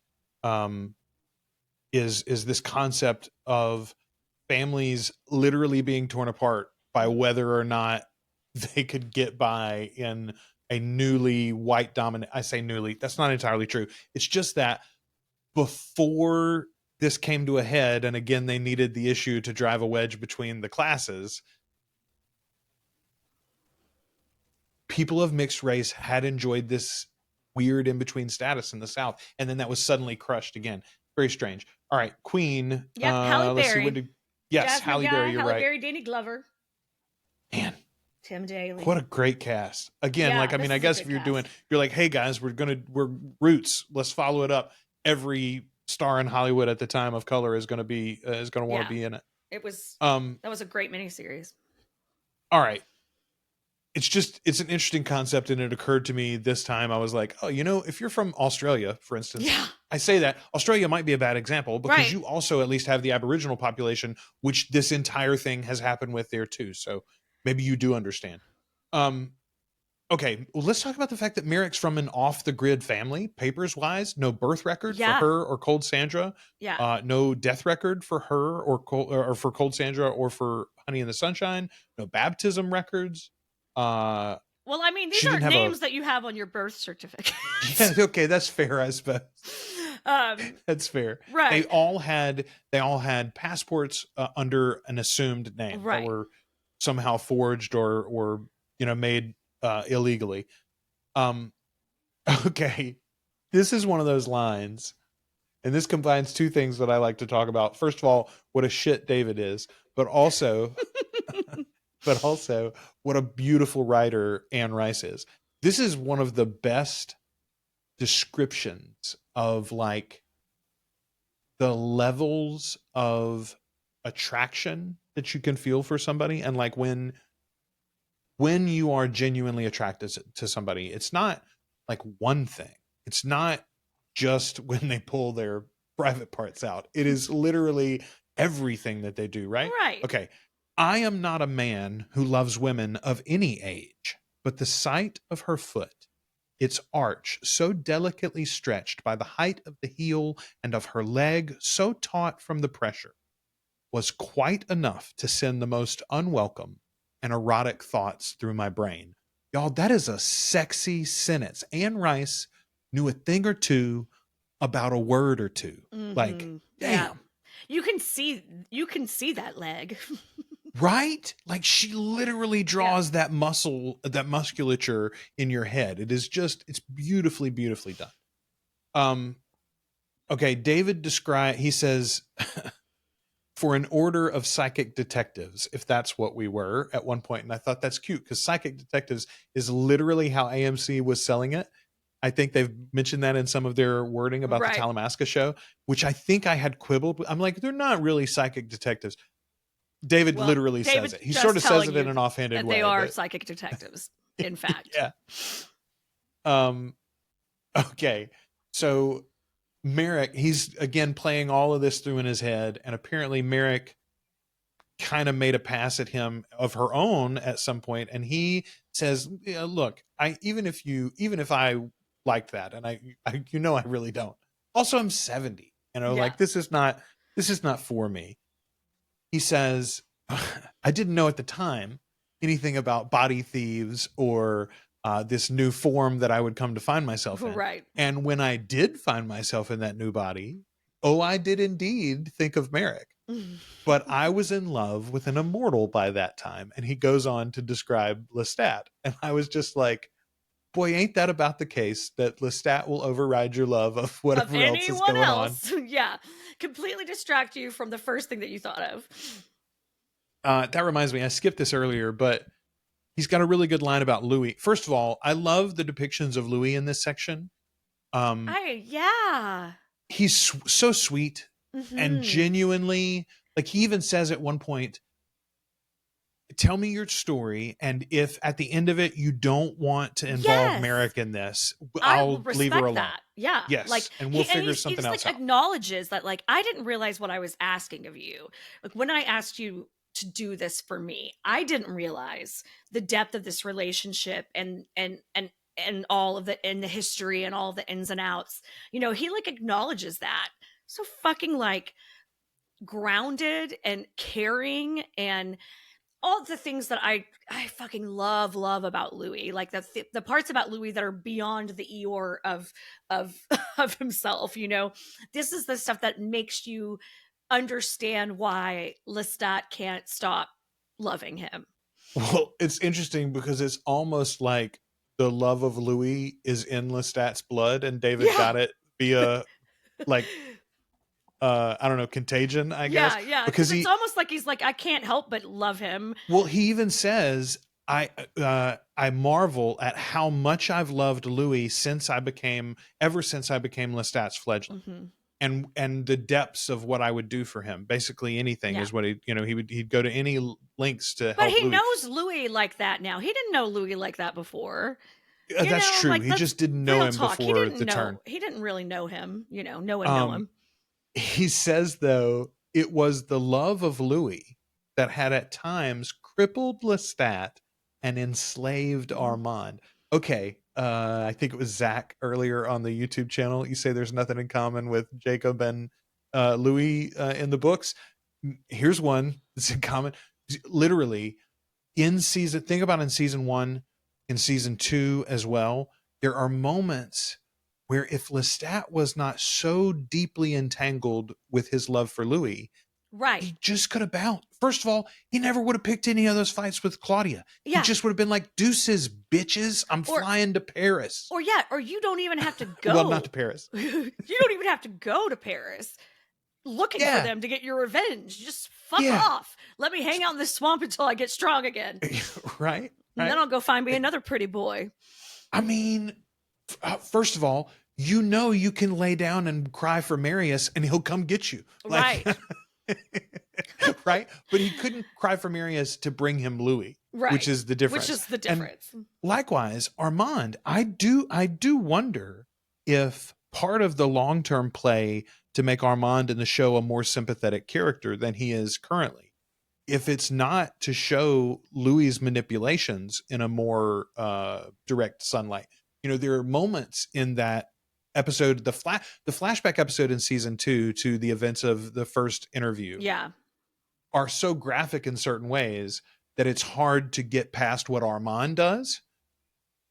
Is this concept of families literally being torn apart by whether or not they could get by in a newly white dominant. I say newly, that's not entirely true. It's just that before this came to a head, and again, they needed the issue to drive a wedge between the classes, people of mixed race had enjoyed this weird in-between status in the South, and then that was suddenly crushed again. Very strange. All right, Queen. Yep, Halle Berry. Yes, Halle Berry, you're Halle right. Berry, Danny Glover. Man. Tim Daly. What a great cast. Again, I guess if you're like, hey guys, we're Roots. Let's follow it up. Every star in Hollywood at the time of color is going to want to be in it. It was, that was a great miniseries. All right. It's an interesting concept, and it occurred to me this time. I was like, oh, if you're from Australia, for instance, I say that Australia might be a bad example because you also at least have the Aboriginal population, which this entire thing has happened with there too. So maybe you do understand. Okay, well, let's talk about the fact that Merrick's from an off-the-grid family, papers-wise. No birth record for Yeah. her or Cold Sandra. Yeah. No death record for her or for Cold Sandra or for Honey in the Sunshine. No baptism records. Well, I mean, these She didn't aren't have names that you have on your birth certificate. Yeah, okay, that's fair, I suppose. That's fair. Right. They all had passports under an assumed name Right. that were somehow forged or made illegally. Okay, this is one of those lines, and this combines two things that I like to talk about. First of all, what a shit David is, but also what a beautiful writer Anne Rice is. This is one of the best descriptions of like the levels of attraction that you can feel for somebody, and like when you are genuinely attracted to somebody, it's not like one thing. It's not just when they pull their private parts out. It is literally everything that they do, right? Right. Okay. I am not a man who loves women of any age, but the sight of her foot, its arch so delicately stretched by the height of the heel and of her leg so taut from the pressure, was quite enough to send the most unwelcome and erotic thoughts through my brain. Y'all, that is a sexy sentence. Anne Rice knew a thing or two about a word or two. Mhm. Like, damn. Yeah. You can see that leg. Right? Like she literally draws that musculature in your head. It's beautifully, beautifully done. Okay, David he says, for an order of psychic detectives, if that's what we were at one point. And I thought that's cute because psychic detectives is literally how AMC was selling it. I think they've mentioned that in some of their wording about the Talamasca show, which I think I had quibbled with. I'm like, they're not really psychic detectives. David literally says it. He sort of says it in an offhanded way. They are psychic detectives, in fact. Yeah. Okay. So Merrick, he's again playing all of this through in his head, and apparently Merrick kind of made a pass at him of her own at some point, and he says, yeah, look, even if I liked that, and I I really don't. Also, I'm 70. Like this is not for me. He says, I didn't know at the time anything about body thieves or this new form that I would come to find myself in. Right. And when I did find myself in that new body, I did indeed think of Merrick. But I was in love with an immortal by that time. And he goes on to describe Lestat. And I was just like, boy, ain't that about the case that Lestat will override your love of whatever else is going on. Yeah. Completely distract you from the first thing that you thought of. That reminds me, I skipped this earlier, but he's got a really good line about Louis. First of all, I love the depictions of Louis in this section. He's so sweet and genuinely, like he even says at one point, tell me your story, and if at the end of it you don't want to involve Merrick in this, I'll leave her alone. That. Yeah. Yes. Like, and we'll figure something else out. Acknowledges that, like, I didn't realize what I was asking of you. Like when I asked you to do this for me, I didn't realize the depth of this relationship and all of the history and all the ins and outs. He like acknowledges that. So fucking like grounded and caring and all the things that I fucking love about Louis, like the parts about Louis that are beyond the Eeyore of himself. This is the stuff that makes you understand why Lestat can't stop loving him. Well, it's interesting because it's almost like the love of Louis is in Lestat's blood, and David got it via like I don't know, contagion, I guess. Yeah, because it's almost like he's like, I can't help but love him. Well, he even says, I marvel at how much I've loved Louis ever since I became Lestat's fledgling. And the depths of what I would do for him. Basically anything is what he'd go to any lengths to help Louis. But he knows Louis like that now. He didn't know Louis like that before. That's true. Like, he just didn't know him before the turn. He didn't really know him, know him. He says, though, it was the love of Louis that had at times crippled Lestat and enslaved Armand. okay, I think it was Zach earlier on the YouTube channel. You say there's nothing in common with Jacob and Louis in the books. Here's one that's in common. Literally, think about in season 1, in season 2 as well, there are moments where if Lestat was not so deeply entangled with his love for Louis, Right. he just could have bounced. First of all, he never would have picked any of those fights with Claudia. Yeah. He just would have been like, deuces, bitches, I'm flying to Paris. Or you don't even have to go. Well, not to Paris. You don't even have to go to Paris looking for them to get your revenge. Just fuck off. Let me hang out in this swamp until I get strong again. Right? And then I'll go find me another pretty boy. I mean, first of all, you can lay down and cry for Marius and he'll come get you. Right. Right? But he couldn't cry for Marius to bring him Louis, right? Which is the difference. And likewise, Armand, I do wonder if part of the long-term play to make Armand in the show a more sympathetic character than he is currently, if it's not to show Louis's manipulations in a more direct sunlight. There are moments in that episode, the flashback episode in season 2 to the events of the first interview, are so graphic in certain ways that it's hard to get past what Armand does.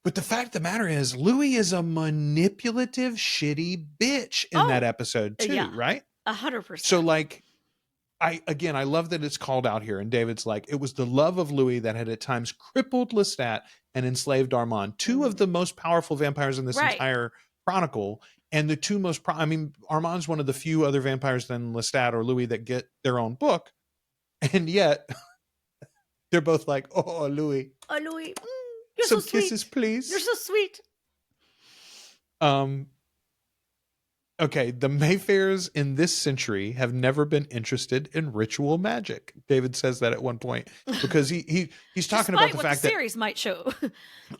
But the fact of the matter is, Louis is a manipulative, shitty bitch in that episode too, right? 100%. So I love that it's called out here. And David's like, it was the love of Louis that had at times crippled Lestat and enslaved Armand, two of the most powerful vampires in this entire chronicle. And the two most, Armand's one of the few other vampires than Lestat or Louis that get their own book. And yet they're both like, oh, Louis. Oh, Louis. You're some so sweet. Kisses, please. You're so sweet. Okay, the Mayfairs in this century have never been interested in ritual magic. David says that at one point because he's talking about the fact that the series might show.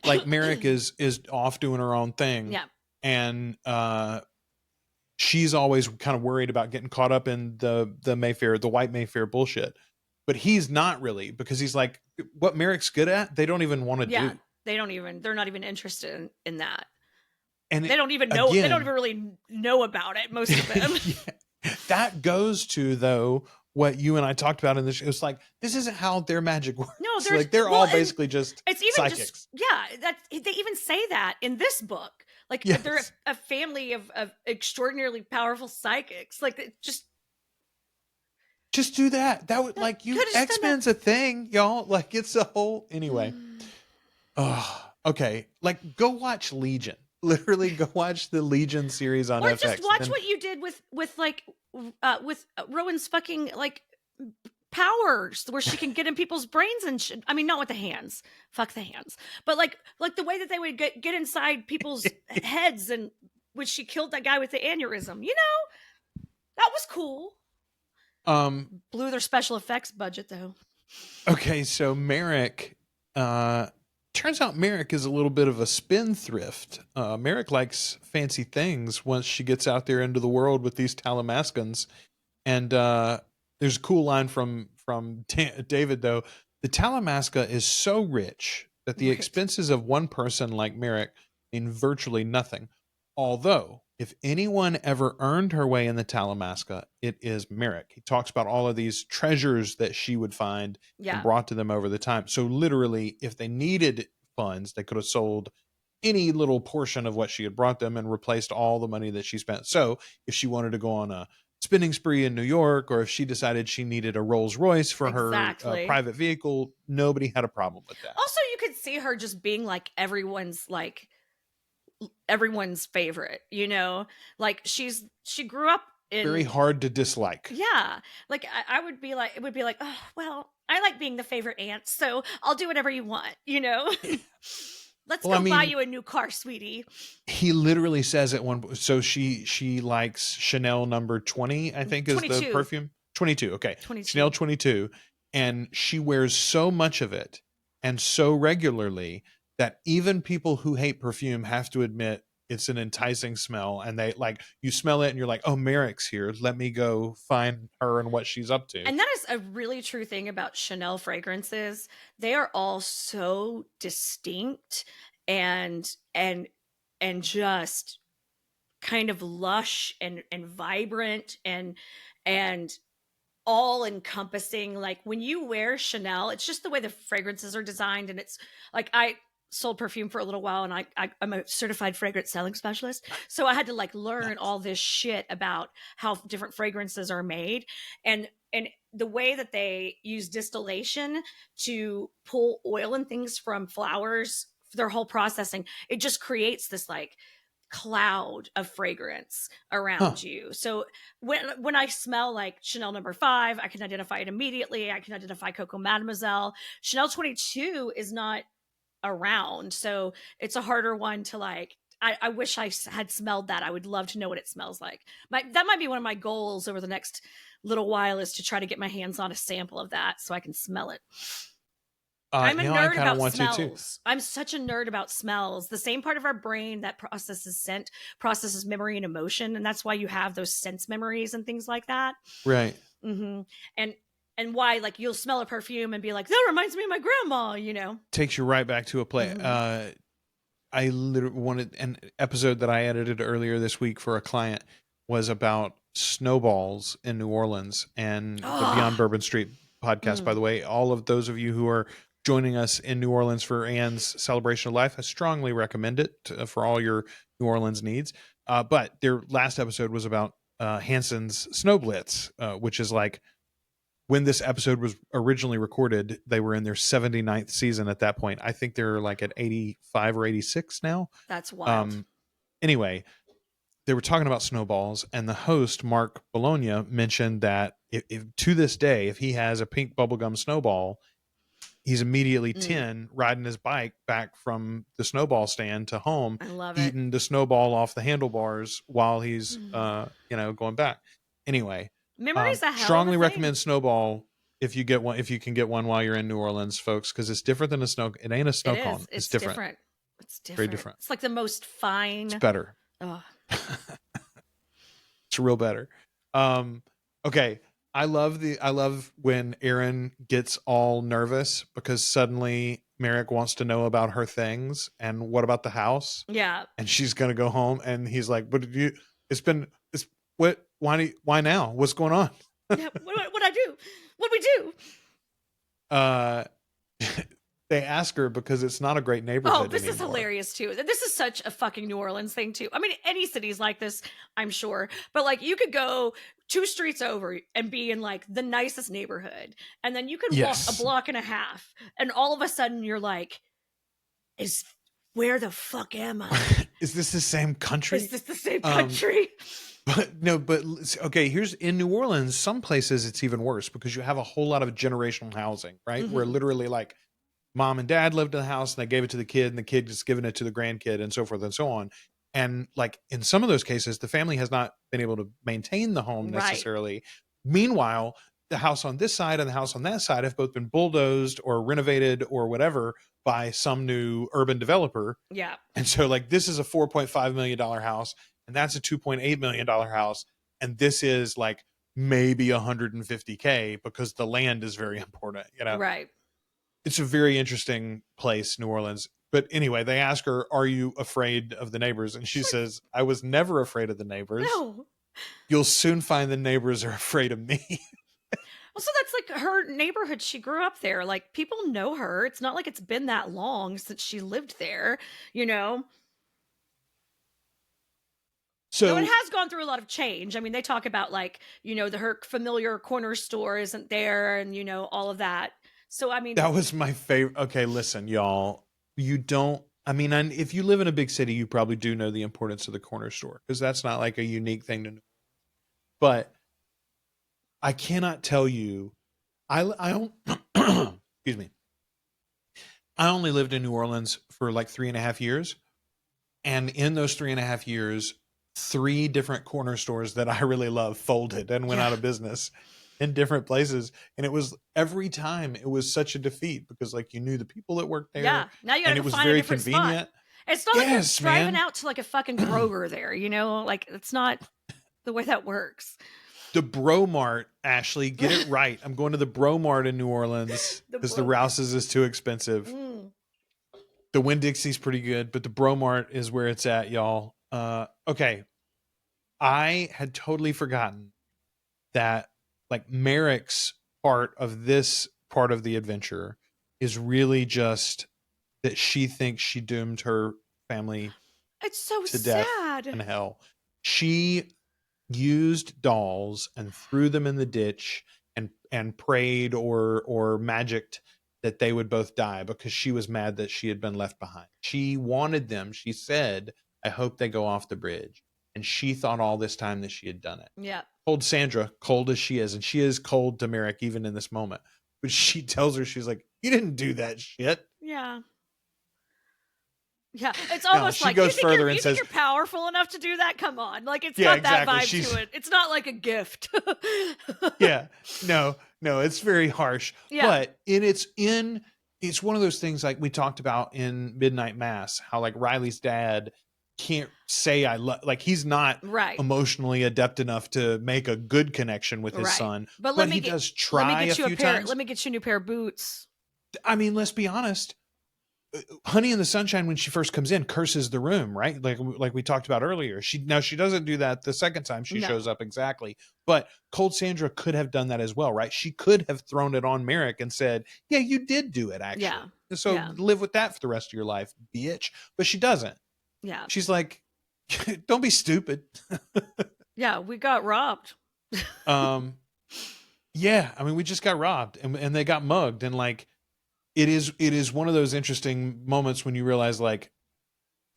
Like Merrick is off doing her own thing. Yeah. And she's always kind of worried about getting caught up in the Mayfair, the white Mayfair bullshit. But he's not really, because he's like, what Merrick's good at, they don't even want to do. They're not even interested in that. And they don't even know, they don't even really know about it, most of them. That goes to, though, what you and I talked about in this. It was like, this isn't how their magic works. No, they're all basically just it's even psychics. They even say that in this book. Like, they're a family of extraordinarily powerful psychics. Like, just do that. That would, like, you X-Men's a thing, y'all. Like, it's a whole anyway. Okay. Like, go watch Legion. Literally, go watch the Legion series on FX. Or just watch what you did with Rowan's fucking like powers, where she can get in people's brains and shit. I mean, not with the hands. Fuck the hands. But like the way that they would get inside people's heads, and when she killed that guy with the aneurysm. That was cool. Blew their special effects budget though. Okay, so Merrick, turns out Merrick is a little bit of a spendthrift. Merrick likes fancy things once she gets out there into the world with these Talamascans. And there's a cool line from David, though. The Talamasca is so rich that the expenses of one person like Merrick mean virtually nothing. Although, if anyone ever earned her way in the Talamasca, it is Merrick. He talks about all of these treasures that she would find and brought to them over the time. So literally, if they needed funds, they could have sold any little portion of what she had brought them and replaced all the money that she spent. So if she wanted to go on a spending spree in New York, or if she decided she needed a Rolls Royce for her private vehicle, nobody had a problem with that. Also, you could see her just being like everyone's favorite, like she grew up in very hard to dislike. Like I would be like, it would be like, oh well, I like being the favorite aunt, so I'll do whatever you want. Let's go buy you a new car, sweetie. He literally says at one point, so she likes Chanel number 20, I think 22. Is the perfume 22. Okay. 22. Chanel 22. And she wears so much of it and so regularly that even people who hate perfume have to admit it's an enticing smell. And they like, you smell it and you're like, oh, Merrick's here. Let me go find her and what she's up to. And that is a really true thing about Chanel fragrances. They are all so distinct and and and just kind of lush and vibrant and all encompassing. Like when you wear Chanel, it's just the way the fragrances are designed. And it's like, I sold perfume for a little while, and I'm a certified fragrance selling specialist. So I had to like learn all this shit about how different fragrances are made. And the way that they use distillation to pull oil and things from flowers, their whole processing, it just creates this like cloud of fragrance around you. So when I smell like Chanel No. 5, I can identify it immediately. I can identify Coco Mademoiselle. Chanel 22 is not around, so it's a harder one to like. I wish I had smelled that. I would love to know what it smells like. That might be one of my goals over the next little while, is to try to get my hands on a sample of that so I can smell it. I'm a nerd about smells. I'm such a nerd about smells. The same part of our brain that processes scent processes memory and emotion, and that's why you have those sense memories and things like that. Right. Mm-hmm. And why, like, you'll smell a perfume and be like, that reminds me of my grandma, you know? Takes you right back to a place. Mm-hmm. I literally wanted an episode that I edited earlier this week for a client was about snowballs in New Orleans and the Beyond Bourbon Street podcast. By the way, all of those of you who are joining us in New Orleans for Anne's Celebration of Life, I strongly recommend it for all your New Orleans needs. But their last episode was about Hanson's Snow Blitz, which is like, when this episode was originally recorded, they were in their 79th season at that point. I think they're like at 85 or 86 now. That's wild. Anyway, they were talking about snowballs, and the host, Mark Bologna, mentioned that if to this day, if he has a pink bubblegum snowball, he's immediately 10 riding his bike back from the snowball stand to home, eating the snowball off the handlebars while he's going back. Anyway, memories strongly recommend snowball if you get one, if you can get one while you're in New Orleans, folks, because it's different than a snow. It ain't a snow cone. It's different. It's different. Very different. It's like the most fine. It's better. Oh. It's real better. Okay. I love when Erin gets all nervous because suddenly Merrick wants to know about her things and what about the house? Yeah. And she's going to go home, and he's like, why now? What's going on? Yeah, what I do? What we do? They ask her because it's not a great neighborhood. Oh, this anymore. is hilarious too. This is such a fucking New Orleans thing too. I mean, any city's like this, I'm sure. But like, you could go 2 streets over and be in like the nicest neighborhood, and then you could walk a block and a half, and all of a sudden you're like, where the fuck am I? Is this the same country? Is this the same country? But okay, here's in New Orleans, some places it's even worse because you have a whole lot of generational housing, right? Where literally like mom and dad lived in the house and they gave it to the kid, and the kid is giving it to the grandkid, and so forth and so on. And like in some of those cases, the family has not been able to maintain the home necessarily. Right. Meanwhile, the house on this side and the house on that side have both been bulldozed or renovated or whatever by some new urban developer. Yeah. And so like this is a $4.5 million house, and that's a $2.8 million house. And this is like maybe $150K because the land is very important, you know? Right. It's a very interesting place, New Orleans. But anyway, they ask her, are you afraid of the neighbors? And she says, I was never afraid of the neighbors. No. You'll soon find the neighbors are afraid of me. Also, that's like her neighborhood. She grew up there. Like, people know her. It's not like it's been that long since she lived there, you know? So it has gone through a lot of change. I mean, they talk about like, you know, her familiar corner store isn't there, and, you know, all of that. So, I mean, that was my favorite. Okay, listen, y'all, if you live in a big city, you probably do know the importance of the corner store because that's not like a unique thing to know. But I cannot tell you, I excuse me. I only lived in New Orleans for like 3.5 years. And in those 3.5 years, 3 different corner stores that I really love folded and went out of business in different places. And it was every time it was such a defeat because like you knew the people that worked there. Yeah. Now you got to find a different convenient spot. It's not like you're driving out to like a fucking Kroger there, you know, like it's not the way that works. The Bro Mart, Ashley, get it right. I'm going to the Bro Mart in New Orleans because the Rouse's is too expensive. The Winn-Dixie's pretty good, but the Bromart is where it's at, y'all. Okay. I had totally forgotten that like Merrick's part of this part of the adventure is really just that she thinks she doomed her family It's so to death sad. and hell. She used dolls and threw them in the ditch and prayed or magicked that they would both die because she was mad that she had been left behind. She wanted them. She said, I hope they go off the bridge. And she thought all this time that she had done it. Yeah. Told Sandra, cold as she is, and she is cold to Merrick even in this moment. But she tells her, she's like, you didn't do that shit. Yeah. Yeah, it's almost she like goes you further and think says, you're powerful enough to do that? Come on, like it's Yeah, got that exactly. vibe to it. It's not like a gift. Yeah, no, it's very harsh. Yeah. But it's one of those things like we talked about in Midnight Mass, how like Riley's dad can't say I love, like he's not Right. emotionally adept enough to make a good connection with his Right. son, But he does try a few times. Let me get you a new pair of boots. I mean, let's be honest. Honey in the Sunshine, when she first comes in, curses the room, right? Like we talked about earlier. She doesn't do that the second time she shows up exactly. But Cold Sandra could have done that as well, right? She could have thrown it on Merrick and said, "Yeah, you did do it, actually. Yeah. So live with that for the rest of your life, bitch." But she doesn't. Yeah. She's like, "Don't be stupid." Yeah, we got robbed. Yeah, I mean, we just got robbed and they got mugged, and like. It is one of those interesting moments when you realize like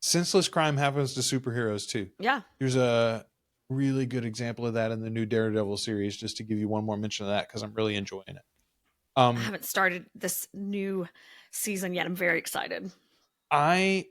senseless crime happens to superheroes too. Yeah. There's a really good example of that in the new Daredevil series, just to give you one more mention of that because I'm really enjoying it. I haven't started this new season yet. I'm very excited. I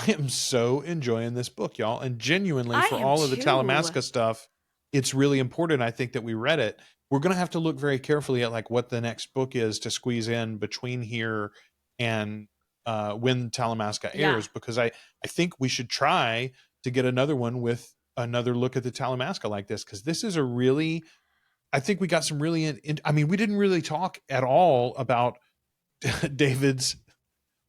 am so enjoying this book, y'all, and genuinely for all of the too. Talamasca stuff, it's really important, I think, that we read it. We're going to have to look very carefully at like what the next book is to squeeze in between here and when Talamasca airs, because I think we should try to get another one with another look at the Talamasca like this, because this is a really, I think we got some really, I mean, we didn't really talk at all about David's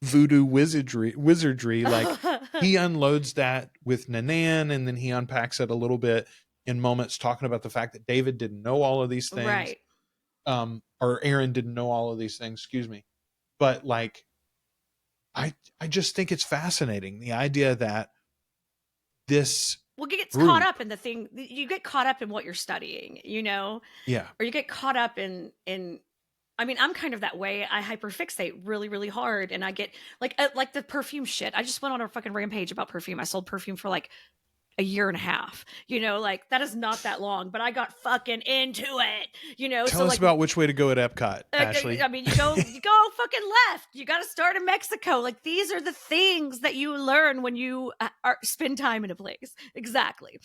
voodoo wizardry. Like he unloads that with Nanan, and then he unpacks it a little bit in moments talking about the fact that David didn't know all of these things. Right. Or Aaron didn't know all of these things, excuse me. But like, I just think it's fascinating. The idea that this gets caught up in the thing. You get caught up in what you're studying, you know? Yeah. Or you get caught up in, I mean, I'm kind of that way. I hyperfixate really, really hard. And I get like the perfume shit. I just went on a fucking rampage about perfume. I sold perfume for like a year and a half, you know, like that is not that long, but I got fucking into it, you know. Tell us about which way to go at Epcot, Ashley. I mean, you go fucking left. You got to start in Mexico. Like these are the things that you learn when you spend time in a place. Exactly.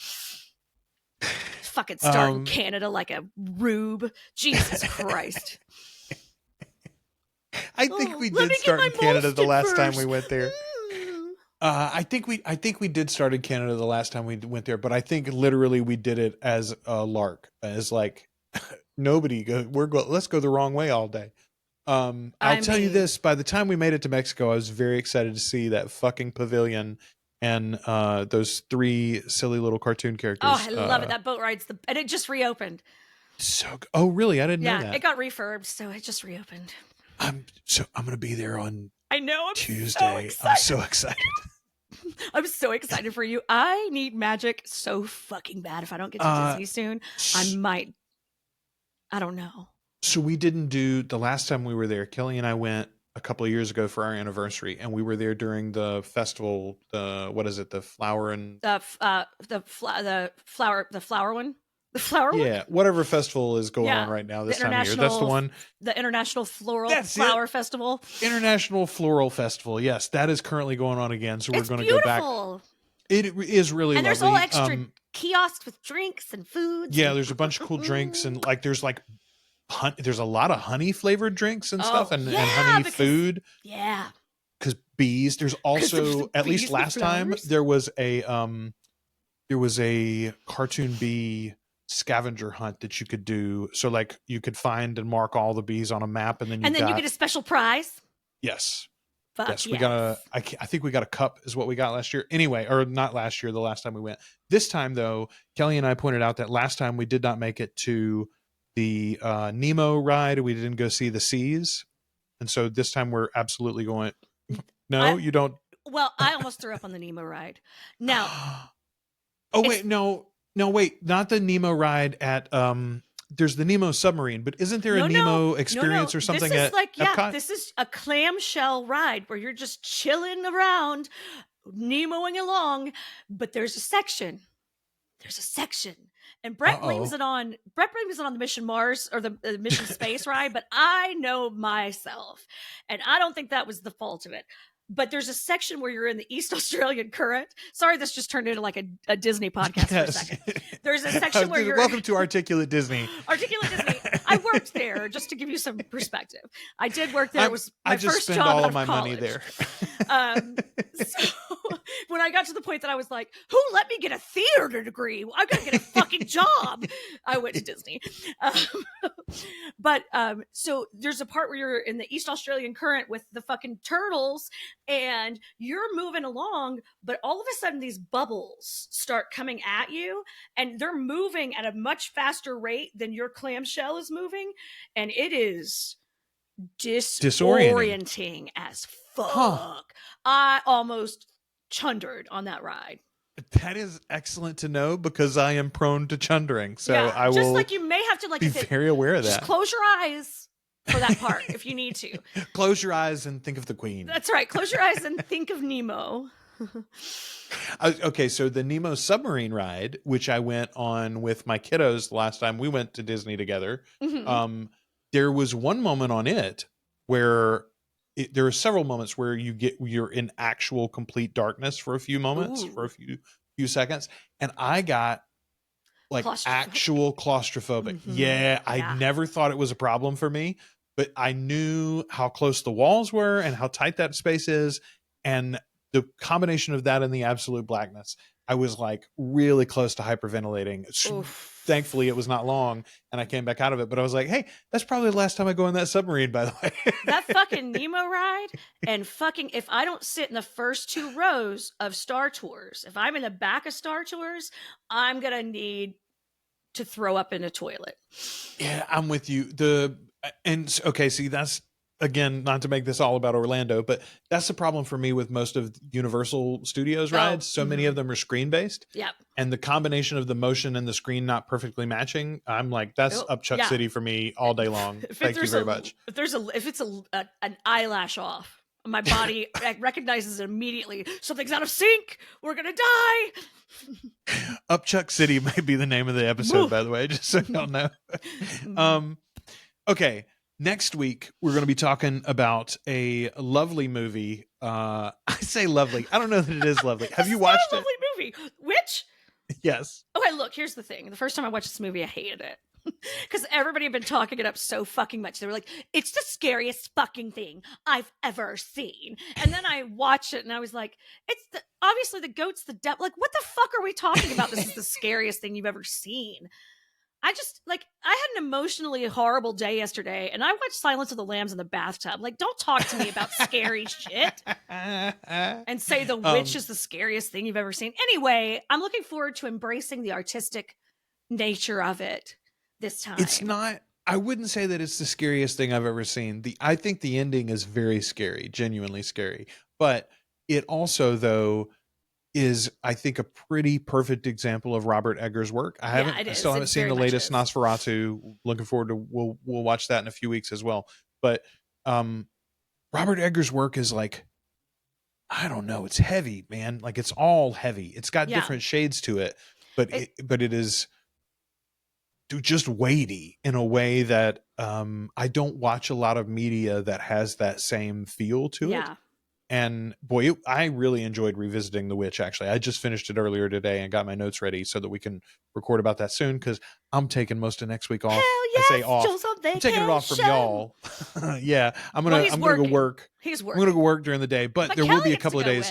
Fucking start in Canada like a rube. Jesus Christ. I think we did start in Canada the last time we went there. I think we did start in Canada the last time we went there, but I think literally we did it as a lark, as like let's go the wrong way all day. I'll tell you this: by the time we made it to Mexico, I was very excited to see that fucking pavilion and those three silly little cartoon characters. Oh, I love it. That boat ride's and it just reopened. Oh, really? I didn't know that. Yeah, it got refurbed, so it just reopened. I'm gonna be there on. I know. I'm Tuesday. So I'm so excited. I'm so excited for you. I need magic so fucking bad. If I don't get to Disney soon, I might. I don't know. So we didn't do the last time we were there. Kelly and I went a couple of years ago for our anniversary, and we were there during the festival. What is it? The flower and the flower one. The flower one? Yeah, whatever festival is going on right now this time of year. That's the one. The International Flower Festival. International Floral Festival. Yes, that is currently going on again. So we're going to go back. It is really and lovely. There's all extra kiosks with drinks and foods. Yeah, there's a bunch of cool drinks, and like there's like there's a lot of honey flavored drinks and stuff, and honey food. Yeah. Because bees. There's also at least last time there was a cartoon bee scavenger hunt that you could do. So like you could find and mark all the bees on a map, and then you get a special prize. Yes. Fuck Yes, we yes. got I think we got a cup is what we got last year. Anyway, or not last year, the last time we went. This time though, Kelly and I pointed out that last time we did not make it to the Nemo ride. We didn't go see the seas. And so this time we're absolutely going. No, you don't. Well, I almost threw up on the Nemo ride. Now, oh wait, no, wait, not the Nemo ride at there's the Nemo submarine, but isn't there a Nemo experience or something this is at like, Epcot? This is a clamshell ride where you're just chilling around, Nemoing along, but there's a section. And Brett blames it on the Mission Mars or the Mission Space ride, but I know myself, and I don't think that was the fault of it. But there's a section where you're in the East Australian Current. Sorry, this just turned into like a Disney podcast for a second. There's a section where you're... Welcome to Articulate Disney. Articulate Disney. I worked there, just to give you some perspective. I did work there. It was my I just first spend job all out of my college. money there. So when I got to the point that I was like, who let me get a theater degree? I'm going to get a fucking job. I went to Disney. So there's a part where you're in the East Australian Current with the fucking turtles, and you're moving along, but all of a sudden these bubbles start coming at you, and they're moving at a much faster rate than your clamshell is moving, and it is disorienting as fuck. Huh. I almost chundered on that ride. That is excellent to know, because I am prone to chundering. So yeah, I will just like you may have to be very aware of that. Just close your eyes for that part if you need to. Close your eyes and think of the Queen. That's right. Close your eyes and think of Nemo. Okay, so the Nemo submarine ride, which I went on with my kiddos the last time we went to Disney together, there was one moment on it where there are several moments where you're in actual complete darkness for a few moments, for a few seconds, and I got like actual claustrophobic. Yeah, I never thought it was a problem for me, but I knew how close the walls were and how tight that space is, and the combination of that and the absolute blackness, I was like really close to hyperventilating. Thankfully, it was not long, and I came back out of it. But I was like, hey, that's probably the last time I go on that submarine, by the way. That fucking Nemo ride, and fucking, if I don't sit in the first 2 rows of Star Tours, if I'm in the back of Star Tours, I'm going to need to throw up in a toilet. Yeah, I'm with you. Okay, see, that's, again, not to make this all about Orlando, but that's the problem for me with most of Universal Studios rides. So many of them are screen-based. Yep. And the combination of the motion and the screen not perfectly matching, I'm like, that's up Chuck City for me all day long. Thank you very much. If it's an eyelash off, my body recognizes it immediately. Something's out of sync. We're going to die. Up Chuck City may be the name of the episode, by the way, just so y'all know. Okay. Next week, we're going to be talking about a lovely movie. I say lovely. I don't know that it is lovely. Have you watched it? Lovely movie. Which? Yes. Okay, look, here's the thing. The first time I watched this movie, I hated it. Because everybody had been talking it up so fucking much. They were like, it's the scariest fucking thing I've ever seen. And then I watched it and I was like, obviously the goat's the devil. Like, what the fuck are we talking about? This is the scariest thing you've ever seen. I had an emotionally horrible day yesterday, and I watched Silence of the Lambs in the bathtub. Like, don't talk to me about scary shit and say the witch is the scariest thing you've ever seen. Anyway, I'm looking forward to embracing the artistic nature of it this time. It's not, I wouldn't say that it's the scariest thing I've ever seen. I think the ending is very scary, genuinely scary. But it also, though, is, I think, a pretty perfect example of Robert Eggers' work. I still haven't seen the latest Nosferatu. Looking forward to, we'll watch that in a few weeks as well. But Robert Eggers' work is like, I don't know, it's heavy, man. Like, it's all heavy. It's got different shades to it, but it is just weighty in a way that I don't watch a lot of media that has that same feel to it. And boy, I really enjoyed revisiting The Witch, actually. I just finished it earlier today and got my notes ready so that we can record about that soon, because I'm taking most of next week off. Yes, I say off. I'm taking it off from y'all. Yeah, I'm gonna go work. He's working. I'm gonna go work during the day, but there Kelly will be a couple of days.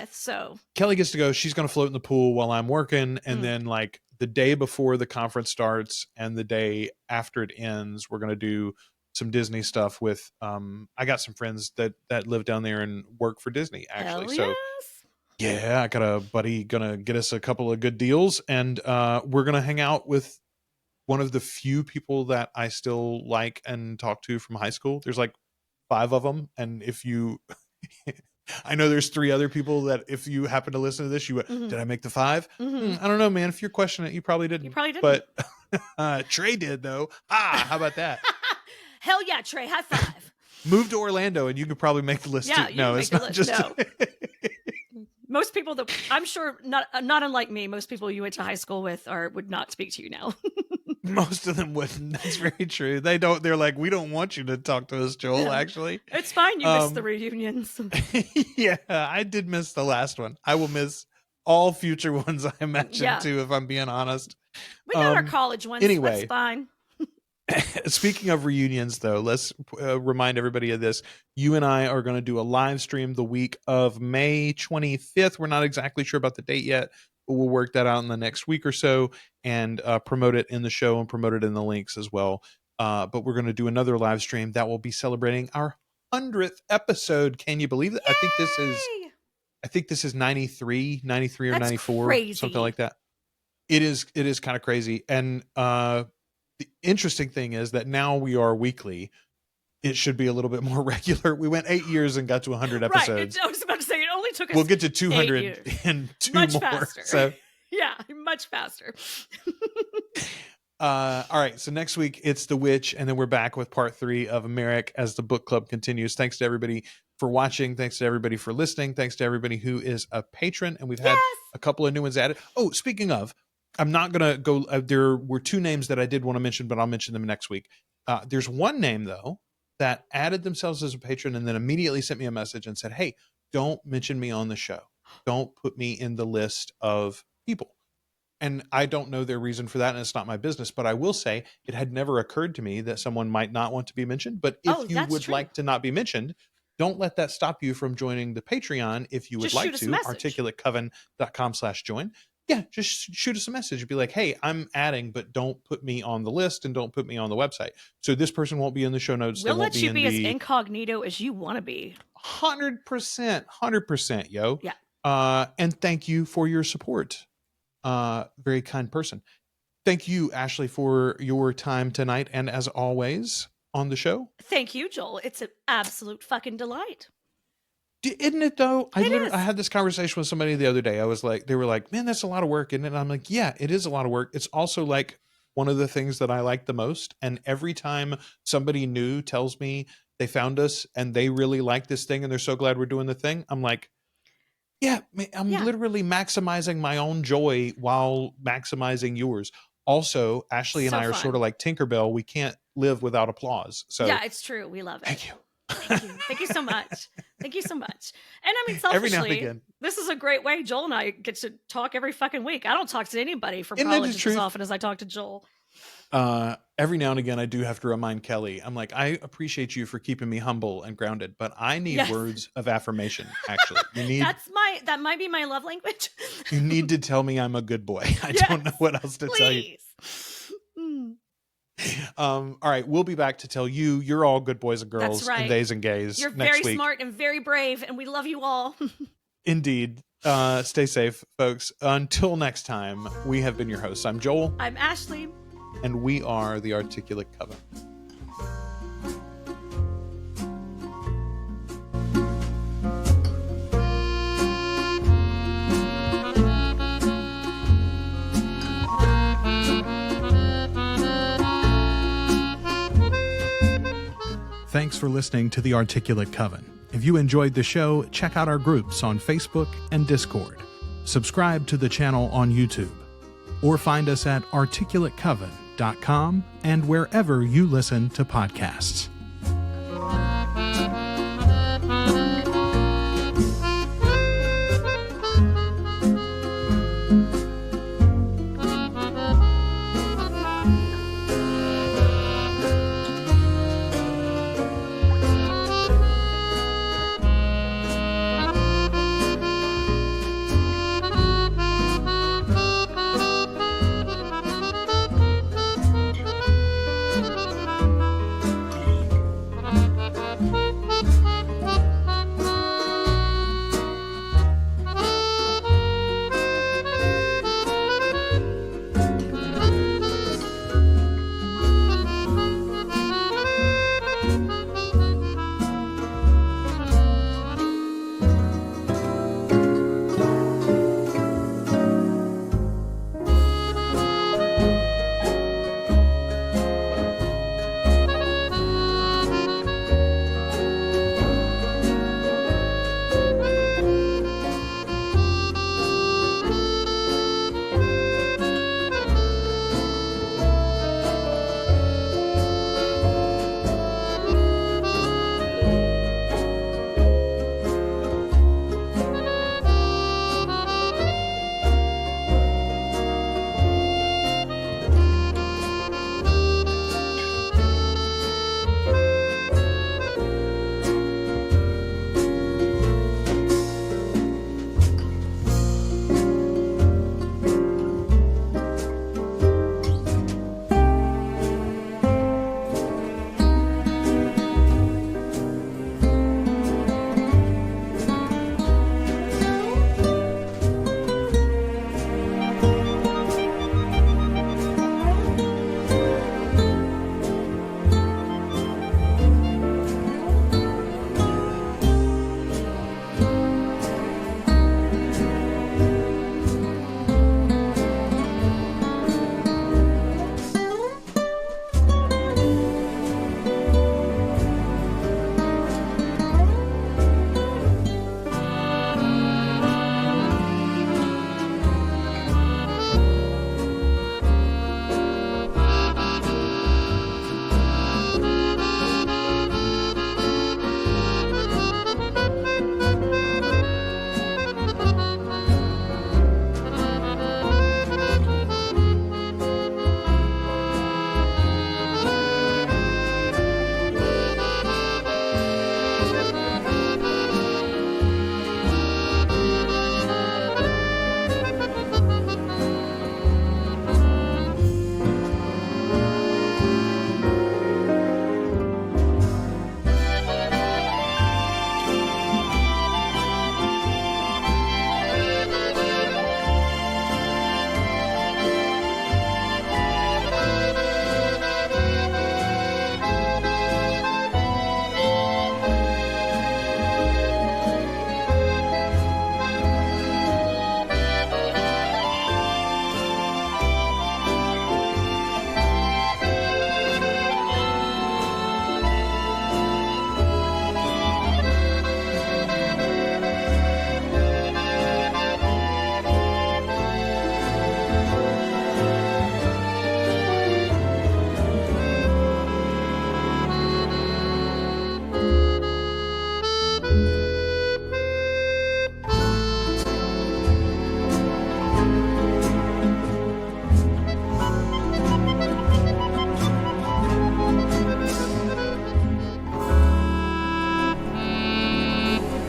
Kelly gets to go. She's gonna float in the pool while I'm working, and then like the day before the conference starts and the day after it ends, we're gonna do some Disney stuff with I got some friends that live down there and work for Disney actually. Hell So yes. yeah, I got a buddy gonna get us a couple of good deals, and we're gonna hang out with one of the few people that I still like and talk to from high school. There's like 5 of them, and if you I know there's 3 other people that if you happen to listen to this, you did I make the 5? I don't know, man. If you're questioning it, you probably didn't. You probably didn't. But Trey did though. How about that? Hell yeah, Trey, high 5. Move to Orlando and you could probably make the list Yeah, too. you No, can it's make the not list. just No. Most people that I'm sure not unlike me, most people you went to high school with would not speak to you now. Most of them wouldn't. That's very true. They don't. They're like, we don't want you to talk to us, Joel. Yeah. Actually, It's fine. You missed the reunions. Yeah, I did miss the last one. I will miss all future ones, I imagine, too, if I'm being honest. We got our college ones. Anyway. That's fine. Speaking of reunions, though, let's remind everybody of this. You and I are going to do a live stream the week of May 25th. We're not exactly sure about the date yet, but we'll work that out in the next week or so and promote it in the show and promote it in the links as well. But we're going to do another live stream that will be celebrating our 100th episode. Can you believe that? Yay! I think this is 93 or That's 94, crazy. something like that. It is kind of crazy. And the interesting thing is that now we are weekly. It should be a little bit more regular. We went 8 years and got to 100 episodes. Right. I was about to say it only took us. We'll get to 200 in 2 much more. faster. So yeah, much faster. all right. So next week it's The Witch, and then we're back with part 3 of Merrick as the book club continues. Thanks to everybody for watching. Thanks to everybody for listening. Thanks to everybody who is a patron, and we've had a couple of new ones added. Oh, speaking of, I'm not gonna go. There were 2 names that I did want to mention, but I'll mention them next week. There's one name though that added themselves as a patron and then immediately sent me a message and said, "Hey, don't mention me on the show. Don't put me in the list of people." And I don't know their reason for that, and it's not my business. But I will say it had never occurred to me that someone might not want to be mentioned. But if you would like to not be mentioned, don't let that stop you from joining the Patreon if you would Just like shoot us a to. message. articulatecoven.com/join. Yeah, just shoot us a message. Be like, hey, I'm adding, but don't put me on the list and don't put me on the website. So this person won't be in the show notes. We'll let you be as incognito as you want to be. 100%, yo. Yeah. And thank you for your support. Very kind person. Thank you, Ashley, for your time tonight. And as always on the show. Thank you, Joel. It's an absolute fucking delight. Isn't it though? I is. had this conversation with somebody the other day. I was like, they were like, man, that's a lot of work. And I'm like, yeah, it is a lot of work. It's also like one of the things that I like the most. And every time somebody new tells me they found us and they really like this thing and they're so glad we're doing the thing, I'm like, yeah, I'm literally maximizing my own joy while maximizing yours. Also, Ashley and I are sort of like Tinkerbell. We can't live without applause. So yeah, it's true. We love it. Thank you. Thank you. Thank you so much. Thank you so much. And I mean, selfishly, every now and again, this is a great way. Joel and I get to talk every fucking week. I don't talk to anybody from Isn't that college the truth? as often as I talk to Joel. Every now and again, I do have to remind Kelly. I'm like, I appreciate you for keeping me humble and grounded, but I need words of affirmation. Actually, you need. That might be my love language. You need to tell me I'm a good boy. I don't know what else to tell you. All right, we'll be back to tell you you're all good boys and girls. That's right. And days and gays. You're next very week. smart and very brave, and we love you all. Indeed. Stay safe, folks. Until next time, we have been your hosts. I'm Joel. I'm Ashley. And we are the Articulate Coven. Thanks for listening to The Articulate Coven. If you enjoyed the show, check out our groups on Facebook and Discord. Subscribe to the channel on YouTube. Or find us at articulatecoven.com and wherever you listen to podcasts.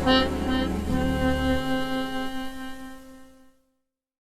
Bye.